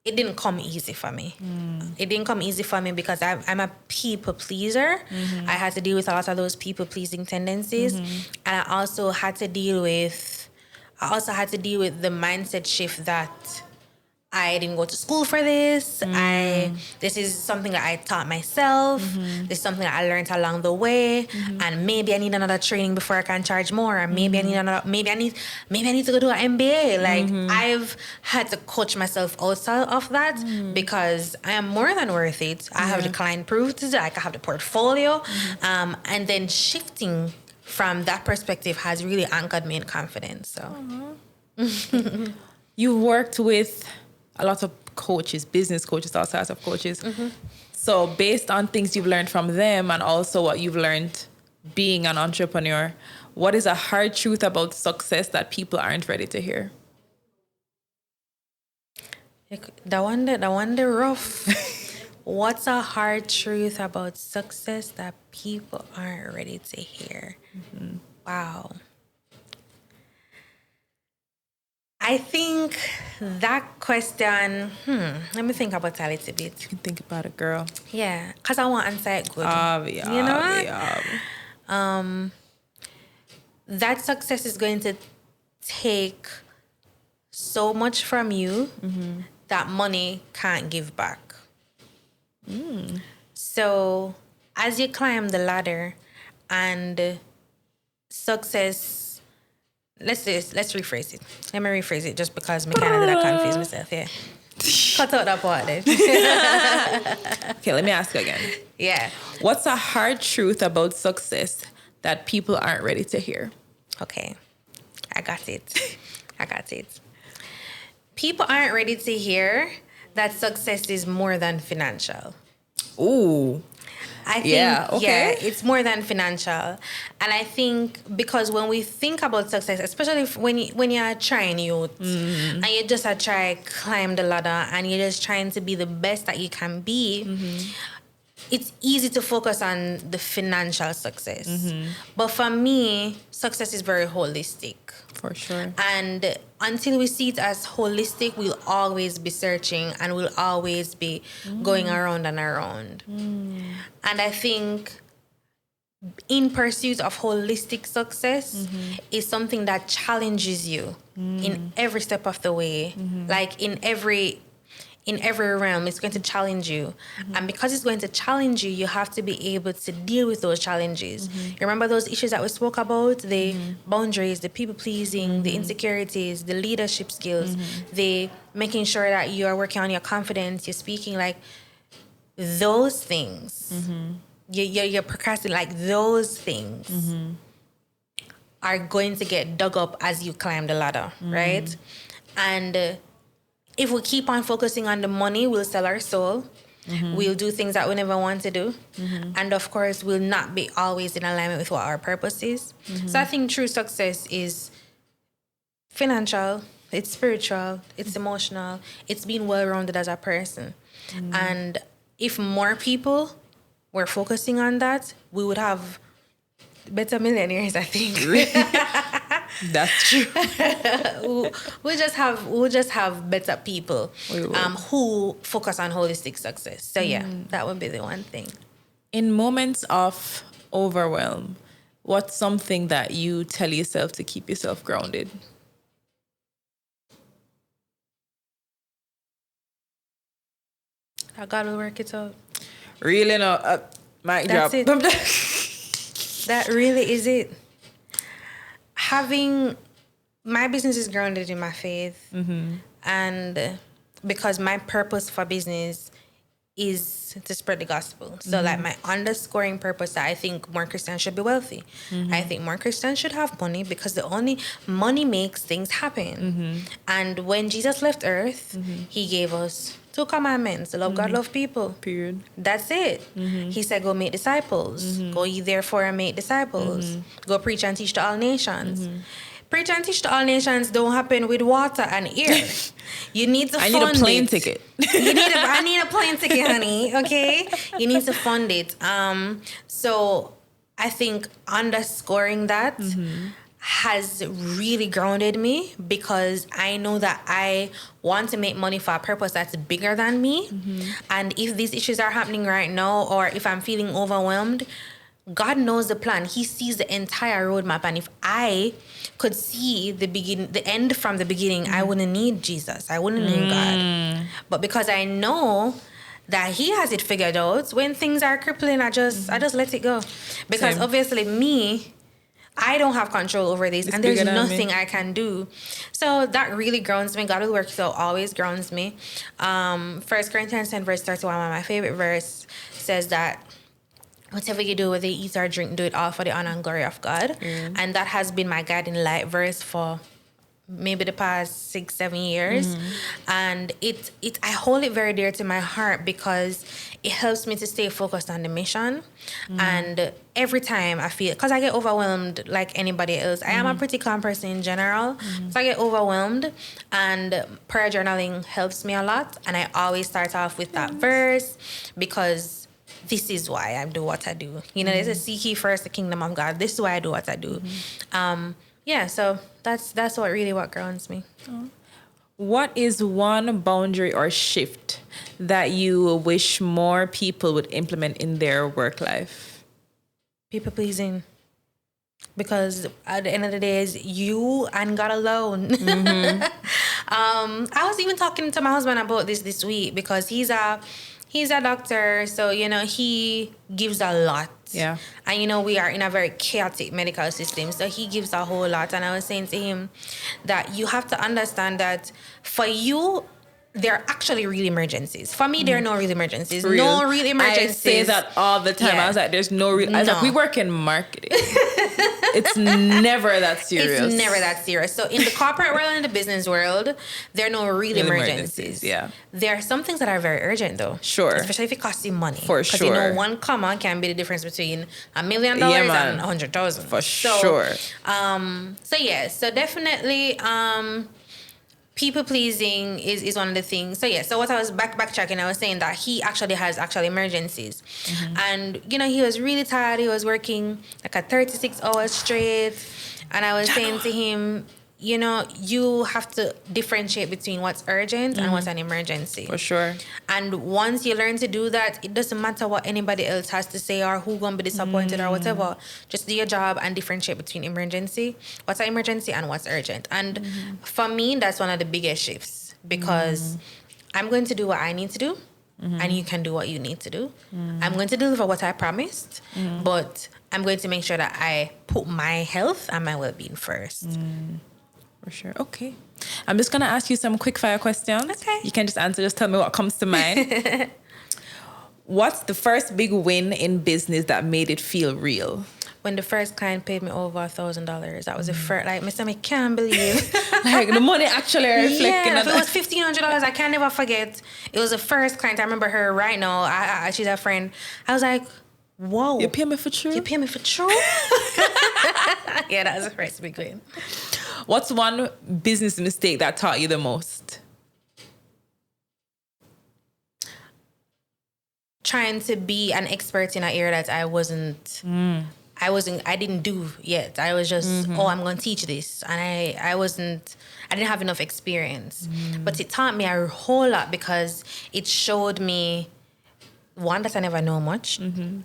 It didn't come easy for me. It didn't come easy for me because I'm a people pleaser. I had to deal with a lot of those people pleasing tendencies. And I also had to deal with the mindset shift that I didn't go to school for this. This is something that I taught myself. This is something that I learned along the way. And maybe I need another training before I can charge more. Or maybe I need to go do an MBA. Like I've had to coach myself outside of that because I am more than worth it. I have the client proof to do. Like I have the portfolio. And then shifting from that perspective has really anchored me in confidence. So You worked with a lot of coaches, business coaches, all sorts of coaches. So based on things you've learned from them and also what you've learned being an entrepreneur, what is a hard truth about success that people aren't ready to hear? The one rough. What's a hard truth about success that people aren't ready to hear? Wow. I think that question, let me think about it a little bit. You can think about it, girl. Yeah, because I want to answer it good. That success is going to take so much from you that money can't give back. So as you climb the ladder and success, let's rephrase it. Let me rephrase it just because I kind of did confuse myself here. Cut out that part then. Okay, let me ask you again. Yeah. What's a hard truth about success that people aren't ready to hear? Okay. I got it. People aren't ready to hear that success is more than financial. Ooh. I think, it's more than financial. And I think because when we think about success, especially when you're trying youth and you just are trying to climb the ladder and you're just trying to be the best that you can be, it's easy to focus on the financial success. But for me, success is very holistic. For sure. And until we see it as holistic, we'll always be searching and we'll always be going around and around. And I think in pursuit of holistic success is something that challenges you in every step of the way. Like in every realm, it's going to challenge you. And because it's going to challenge you, you have to be able to deal with those challenges. You remember those issues that we spoke about? The boundaries, the people-pleasing, the insecurities, the leadership skills, the making sure that you are working on your confidence, you're speaking, like those things. You're procrastinating, like those things are going to get dug up as you climb the ladder, right? And if we keep on focusing on the money, we'll sell our soul. We'll do things that we never want to do. And of course, we'll not be always in alignment with what our purpose is. So I think true success is financial, it's spiritual, it's emotional, it's being well-rounded as a person. And if more people were focusing on that, we would have better millionaires, I think. That's true. We'll just have better people who focus on holistic success. So that would be the one thing. In moments of overwhelm, what's something that you tell yourself to keep yourself grounded? God will work it out. Really? No. Mic drop. That's it. That really is it. Having my business is grounded in my faith, and because my purpose for business is to spread the gospel. So like my underscoring purpose, I think more Christians should be wealthy. I think more Christians should have money because the only money makes things happen. And when Jesus left earth, he gave us 2 commandments: to love God, love people. Period. That's it. He said, go make disciples. Go ye therefore and make disciples. Go preach and teach to all nations. Preach and teach to all nations don't happen with water and air. You need to fund it. I need a plane ticket. I need a plane ticket, honey. Okay? You need to fund it. So I think underscoring that has really grounded me, because I know that I want to make money for a purpose that's bigger than me. And if these issues are happening right now, or if I'm feeling overwhelmed, God knows the plan. He sees the entire roadmap. And if I could see the end from the beginning, I wouldn't need Jesus. I wouldn't need God. But because I know that He has it figured out, when things are crippling, I just let it go. Because obviously I don't have control over this, and there's nothing I can do. So that really grounds me. God will work so always grounds me. 1 Corinthians 10 verse 31, one of my favorite verse, says that whatever you do, whether you eat or drink, do it all for the honor and glory of God. And that has been my guiding light verse for maybe the past 6-7 years. And I hold it very dear to my heart, because it helps me to stay focused on the mission. And every time I feel, because I get overwhelmed like anybody else, I am a pretty calm person in general, so I get overwhelmed, and prayer journaling helps me a lot. And I always start off with that verse, because this is why I do what I do. You know, there's a seek ye first the kingdom of God. This is why I do what I do. So that's what grounds me. What is one boundary or shift that you wish more people would implement in their work life? People pleasing. Because at the end of the day, it's you and God alone. I was even talking to my husband about this week, because he's a doctor, so he gives a lot. Yeah. And we are in a very chaotic medical system, so he gives a whole lot. And I was saying to him that you have to understand that for you, there are actually real emergencies. For me, there are no real emergencies. No real emergencies. I say that all the time. I was like, there's no real... I was like, we work in marketing. It's never that serious. It's never that serious. So in the corporate world and the business world, there are no real emergencies. Yeah. There are some things that are very urgent, though. Sure. Especially if it costs you money. For sure. Because one comma can be the difference between $1 million and 100,000. For sure. So definitely... people pleasing is one of the things. So what I was backtracking, I was saying that he actually has emergencies. And, he was really tired. He was working like a 36 hours straight. And I was saying to him, you have to differentiate between what's urgent and what's an emergency. For sure. And once you learn to do that, it doesn't matter what anybody else has to say or who's going to be disappointed or whatever. Just do your job and differentiate between what's an emergency and what's urgent. And for me, that's one of the biggest shifts, because I'm going to do what I need to do, and you can do what you need to do. I'm going to deliver what I promised, but I'm going to make sure that I put my health and my well-being first. For sure. Okay. I'm just going to ask you some quick fire questions. Okay. You can just answer. Just tell me what comes to mind. What's the first big win in business that made it feel real? When the first client paid me over $1,000, that was the first. Like, I can't believe. Like, the money actually reflecting. Yeah, if it was $1,500, I can't never forget. It was the first client. I remember her right now. She's a friend. I was like, whoa. You pay me for true? You pay me for true? Yeah, that was the first big win. What's one business mistake that taught you the most? Trying to be an expert in an area that I didn't do yet. I was just, I'm going to teach this. And I didn't have enough experience. But it taught me a whole lot, because it showed me, one, that I never know much.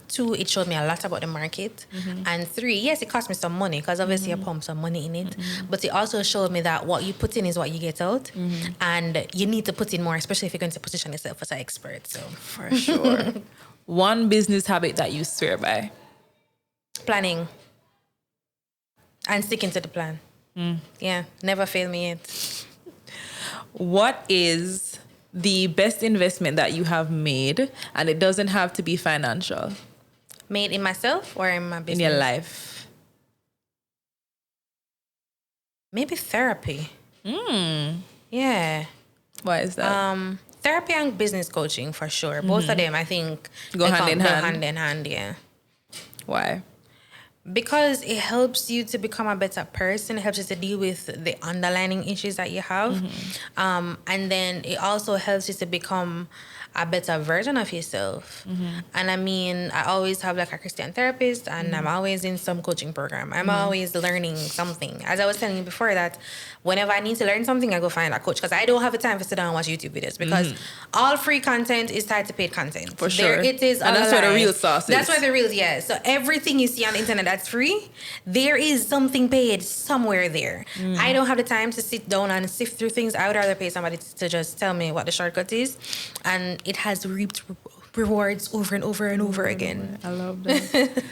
2, it showed me a lot about the market. And 3, yes, it cost me some money, because obviously I pumped some money in it. But it also showed me that what you put in is what you get out. And you need to put in more, especially if you're going to position yourself as an expert. So for sure. One business habit that you swear by? Planning. And sticking to the plan. Yeah, never fail me yet. What is the best investment that you have made, and it doesn't have to be financial? Made in myself or in my business? In your life. Maybe therapy. Yeah. Why is that? Therapy and business coaching, for sure. Both of them, I think, Go hand in hand. Hand in hand, yeah. Why? because it helps you to become a better person. It helps you to deal with the underlying issues that you have. And then it also helps you to become a better version of yourself. And I mean, I always have like a Christian therapist, and I'm always in some coaching program. I'm always learning something. As I was telling you before, that whenever I need to learn something, I go find a coach, because I don't have the time to sit down and watch YouTube videos, because all free content is tied to paid content. For sure. There it is. And that's where the real sauce is. That's where the real, yeah. So everything you see on the internet that's free, there is something paid somewhere there. I don't have the time to sit down and sift through things. I would rather pay somebody to just tell me what the shortcut is. And it has reaped rewards over and over and over again. I love that.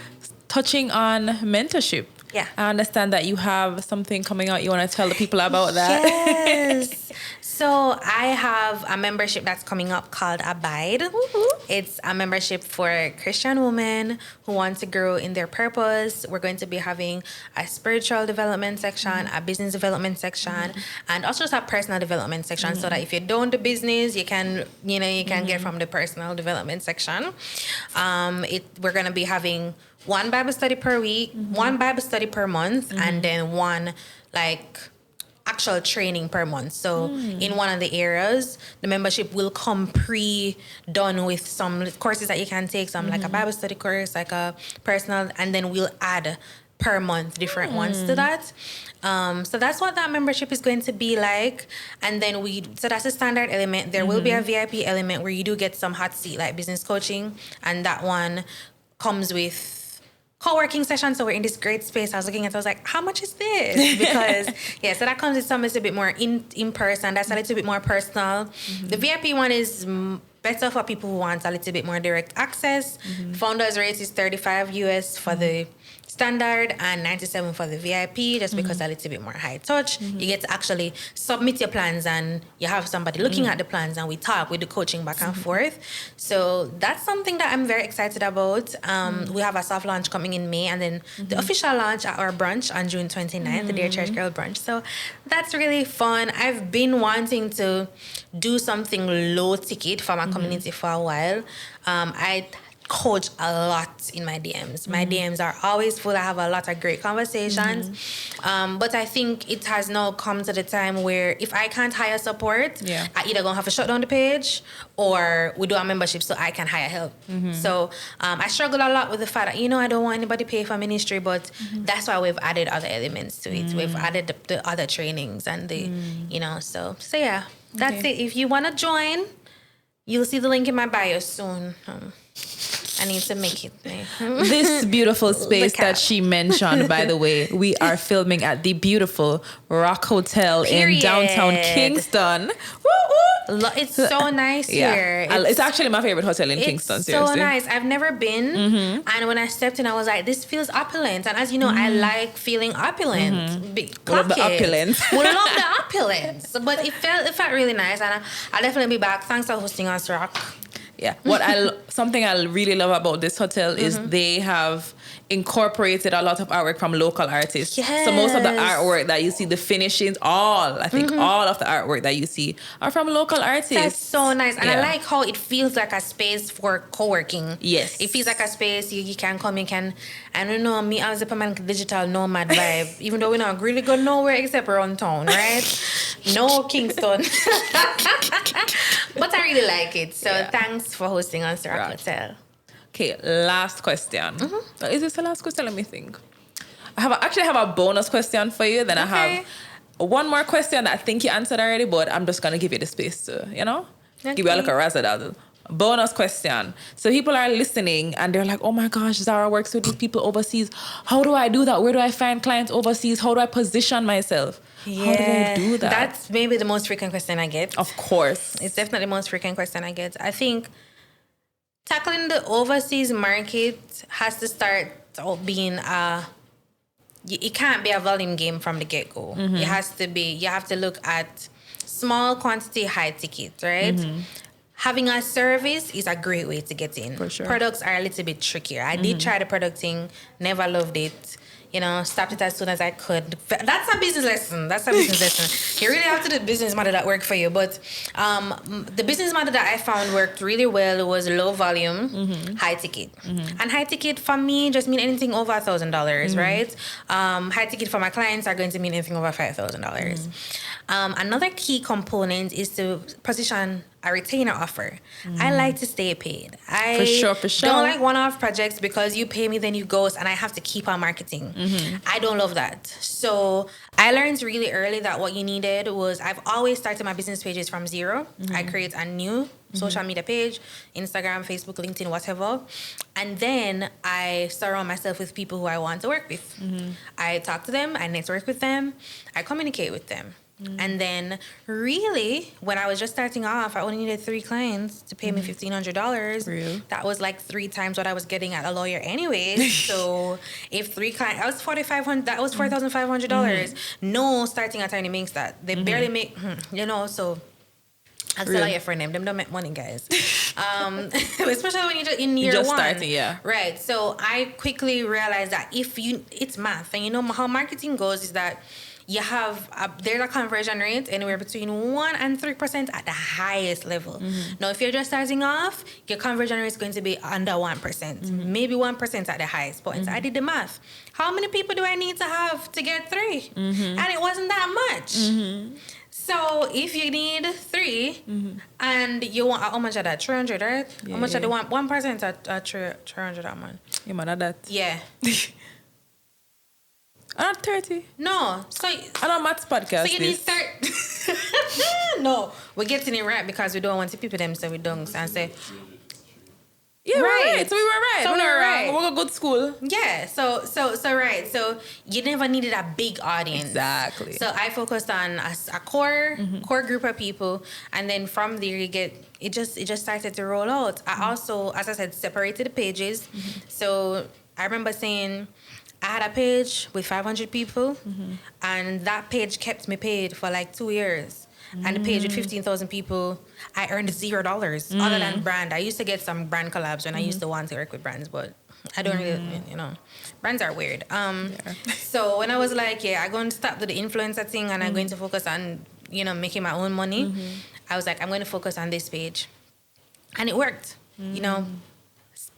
Touching on mentorship. Yeah. I understand that you have something coming out. You want to tell the people about that? Yes. So I have a membership that's coming up called Abide. It's a membership for Christian women who want to grow in their purpose. We're going to be having a spiritual development section, a business development section, and also just a personal development section, so that if you don't do business, you can get from the personal development section. We're going to be having one Bible study per week, one Bible study per month, and then one actual training per month. So in one of the areas, the membership will come pre-done with some courses that you can take, some like a Bible study course, like a personal, and then we'll add per month different ones to that. So that's what that membership is going to be like. And then so that's a standard element. There will be a VIP element where you do get some hot seat like business coaching, and that one comes with co-working session. So we're in this great space. I was like, how much is this? Because so that comes with something a bit more in person. That's a little bit more personal. The VIP one is better for people who want a little bit more direct access. Founders rate is $35 US for the standard and $97 for the VIP, just because a little bit more high touch. You get to actually submit your plans, and you have somebody looking at the plans, and we talk with the coaching back and forth. So that's something that I'm very excited about. We have a soft launch coming in May, and then the official launch at our brunch on June 29th, the Dear Church Girl brunch. So that's really fun. I've been wanting to do something low ticket for my community for a while. I coach a lot in my DMs. My DMs are always full. I have a lot of great conversations. But I think it has now come to the time where if I can't hire support, I either gonna have to shut down the page, or we do a membership so I can hire help. So I struggle a lot with the fact that, I don't want anybody to pay for ministry, but that's why we've added other elements to it. We've added the other trainings and so yeah, that's it. If you want to join, you'll see the link in my bio soon. I need to make it. This beautiful space that she mentioned, by the way, we are filming at the beautiful Rock Hotel in downtown Kingston. Woo, woo. It's so nice here. It's actually my favorite hotel in Kingston, seriously. So nice. I've never been. And when I stepped in, I was like, this feels opulent. And as you know, I like feeling opulent. We love the opulence. We love the opulence. But it felt really nice. And I'll definitely be back. Thanks for hosting us, Rock. Yeah. Something I really love about this hotel is they have incorporated a lot of artwork from local artists. Yes. So most of the artwork that you see, the finishings, all of the artwork that you see are from local artists. That's so nice. And I like how it feels like a space for co-working. Yes. It feels like a space you can come, I don't know, me, I was a digital nomad vibe, even though we're not really going nowhere except around town, right? No Kingston. But I really like it. So thanks for hosting us at Rock Hotel. Okay, last question. Is this the last question? Let me think. I have a bonus question for you. Then I have one more question that I think you answered already, but I'm just going to give you the space to, give you a look at razzle-dazzle. Bonus question. So people are listening and they're like, oh my gosh, Zara works with these people overseas. How do I do that? Where do I find clients overseas? How do I position myself? How do I do that? That's maybe the most frequent question I get. Of course. It's definitely the most frequent question I get. I think tackling the overseas market has to start being it can't be a volume game from the get-go. It has to be, you have to look at small quantity, high ticket, right? having a service is a great way to get in. For sure. Products are a little bit trickier. I did try the product thing, never loved it. Stopped it as soon as I could. That's a business lesson. You really have to do the business model that worked for you. But the business model that I found worked really well was low volume, high ticket. And high ticket for me just mean anything over $1,000, right? High ticket for my clients are going to mean anything over $5,000. Another key component is to position a retainer offer. I like to stay paid. For sure. Don't like one-off projects because you pay me, then you ghost, and I have to keep on marketing. I don't love that. So I learned really early that what you needed was, I've always started my business pages from zero. I create a new social media page, Instagram, Facebook, LinkedIn, whatever. And then I surround myself with people who I want to work with. I talk to them, I network with them, I communicate with them. And then really, when I was just starting off, I only needed 3 clients to pay me $1,500. Real. That was like 3 times what I was getting at a lawyer anyway. So if 3 clients, that was $4,500. That was $4,500. No starting attorney makes that. They barely make, so I'll tell you for them. Them don't make money, guys. Especially when you're in year just one. starting, yeah. Right. So I quickly realized that it's math. And how marketing goes is that you have there's a conversion rate anywhere between 1% and 3% at the highest level. Now, if you're just starting off, your conversion rate is going to be under 1%, maybe 1% at the highest point. I did the math. How many people do I need to have to get 3? And it wasn't that much. So if you need 3 and you want, how much of that? 300, right? Yeah, how much of the 1% at 300 a month? You man, that. Yeah. I'm not 30. No. So I'm not Matt's podcast. So you need 30. No, we're getting it right because we don't want to people them say we don't and say. Yeah, right. So we were right. So we were right. We're gonna go to school. Yeah. So right. So you never needed a big audience. Exactly. So I focused on a core group of people, and then from there it just started to roll out. I also, as I said, separated the pages. So I remember saying, I had a page with 500 people, and that page kept me paid for like 2 years. And the page with 15,000 people, I earned $0 other than brand. I used to get some brand collabs when I used to want to work with brands, but I don't really, brands are weird. So when I was like, I'm going to stop the influencer thing and I'm going to focus on, making my own money, I was like, I'm going to focus on this page. And it worked,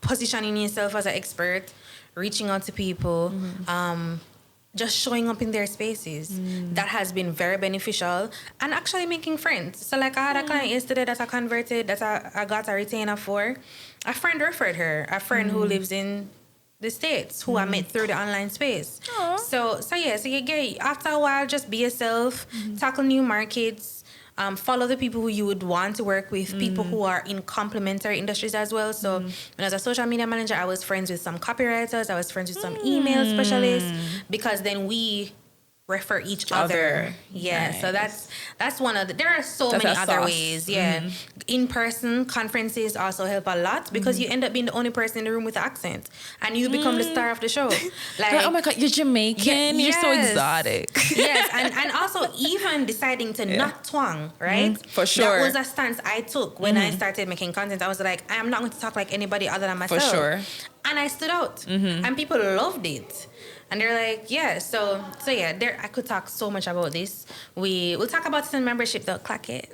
positioning yourself as an expert, reaching out to people, just showing up in their spaces. That has been very beneficial, and actually making friends. So like I had a client yesterday that I converted, that I got a retainer for. A friend referred her, a friend who lives in the States, who I met through the online space. So you get, after a while, just be yourself, tackle new markets, follow the people who you would want to work with, people who are in complementary industries as well. So when I was a social media manager, I was friends with some copywriters, I was friends with some email specialists, because then we refer each other. Yeah, nice. So that's one of the, there are so many other ways. Yeah. In-person conferences also help a lot, because you end up being the only person in the room with the accent, and you become the star of the show. Like, oh my God, you're Jamaican, you're so exotic. Yes, and also even deciding to not twang, right? For sure. That was a stance I took when I started making content. I was like, I'm not going to talk like anybody other than myself. For sure. And I stood out, and people loved it. And they're like, so yeah, I could talk so much about this. We'll talk about it in membership though. Clack it.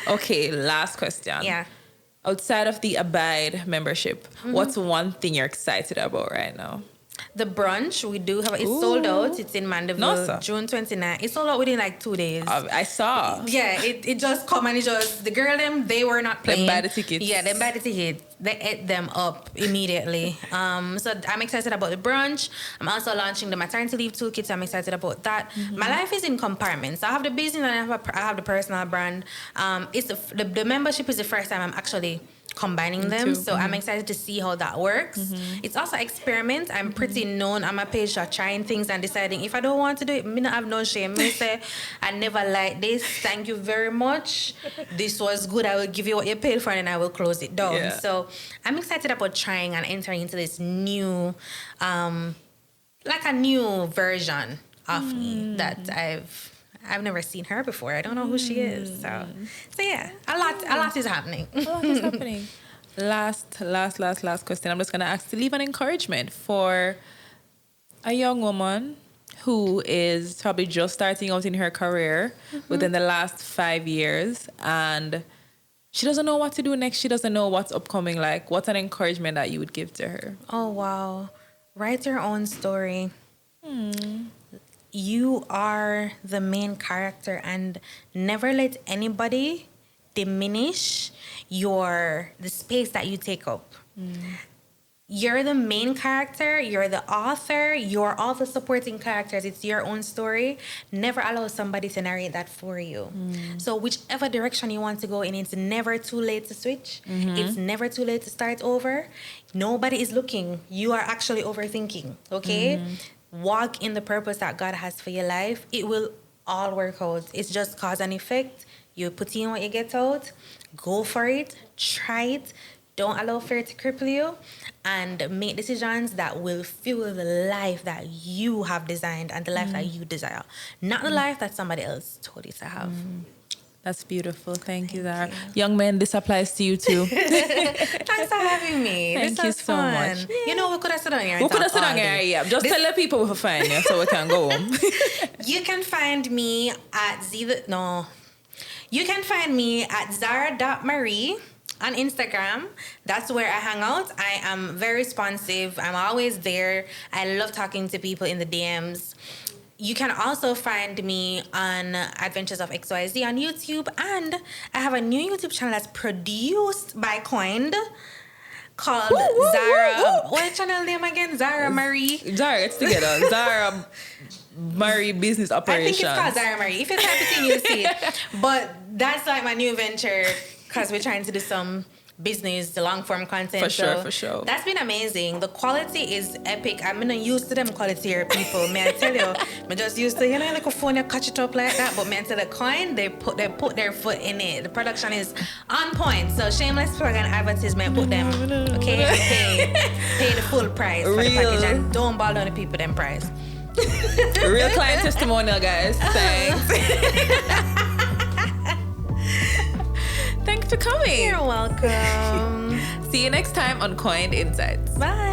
Okay, last question. Yeah. Outside of the Abide membership, what's one thing you're excited about right now? The brunch, we do have, it's sold out. It's in Mandeville, June 29th. It's sold out within like 2 days. I saw. Yeah, it just come and it just, the girl them, they were not playing. Them buy the tickets. Yeah, they buy the tickets. They ate them up immediately. So I'm excited about the brunch. I'm also launching the maternity leave toolkit. So I'm excited about that. My life is in compartments. I have the business and I have the personal brand. It's the membership is the first time I'm actually combining them. So I'm excited to see how that works. It's also experiment. I'm pretty known on my page for trying things and deciding if I don't want to do it, me not have no shame. Me say, I never like this. Thank you very much. This was good. I will give you what you paid for and I will close it down. Yeah. So I'm excited about trying and entering into this new, like a new version of me that I've never seen her before. I don't know who she is. So yeah, a lot is happening. A lot is happening. Last question. I'm just going to ask to leave an encouragement for a young woman who is probably just starting out in her career within the last 5 years, and she doesn't know what to do next. She doesn't know what's upcoming. Like, what's an encouragement that you would give to her? Oh, wow. Write your own story. You are the main character, and never let anybody diminish the space that you take up. You're the main character, you're the author, you're all the supporting characters. It's your own story. Never allow somebody to narrate that for you. So whichever direction you want to go in, it's never too late to switch. It's never too late to start over. Nobody is looking. You are actually overthinking, okay? Walk in the purpose that God has for your life. It will all work out. It's just cause and effect. You put in what you get out. Go for it. Try it. Don't allow fear to cripple you, and make decisions that will fuel the life that you have designed and the life that you desire, not the life that somebody else told you to have. That's beautiful. Thank you, Zara. Young men, this applies to you too. Thanks for having me. Thank you so much. Yeah. You know, we could have sit down here. We could have sit down here, yeah. Just tell the people we can find you so we can go home. You can find me at You can find me at Zara.Marie on Instagram. That's where I hang out. I am very responsive. I'm always there. I love talking to people in the DMs. You can also find me on Adventures of XYZ on YouTube. And I have a new YouTube channel that's produced by Koined called Zara. What channel name again? Zara-Marie. Zara, it's together. Zara-Marie Business Operations. I think it's called Zhara-Marie. If you type it in, you'll see it. But that's like my new venture, because we're trying to do some business, the long form content. For sure. That's been amazing. The quality is epic. I'm not used to them quality here, people. May I tell you, I'm just used to, like a phone, you catch it up like that. But man, to the Koined, they put their foot in it. The production is on point. So shameless plug and advertisement, put them, okay? Pay the full price for the package and don't ball on the people them price. Real client testimonial, guys. Thanks. Thanks for coming. You're welcome. See you next time on Koined Insights. Bye.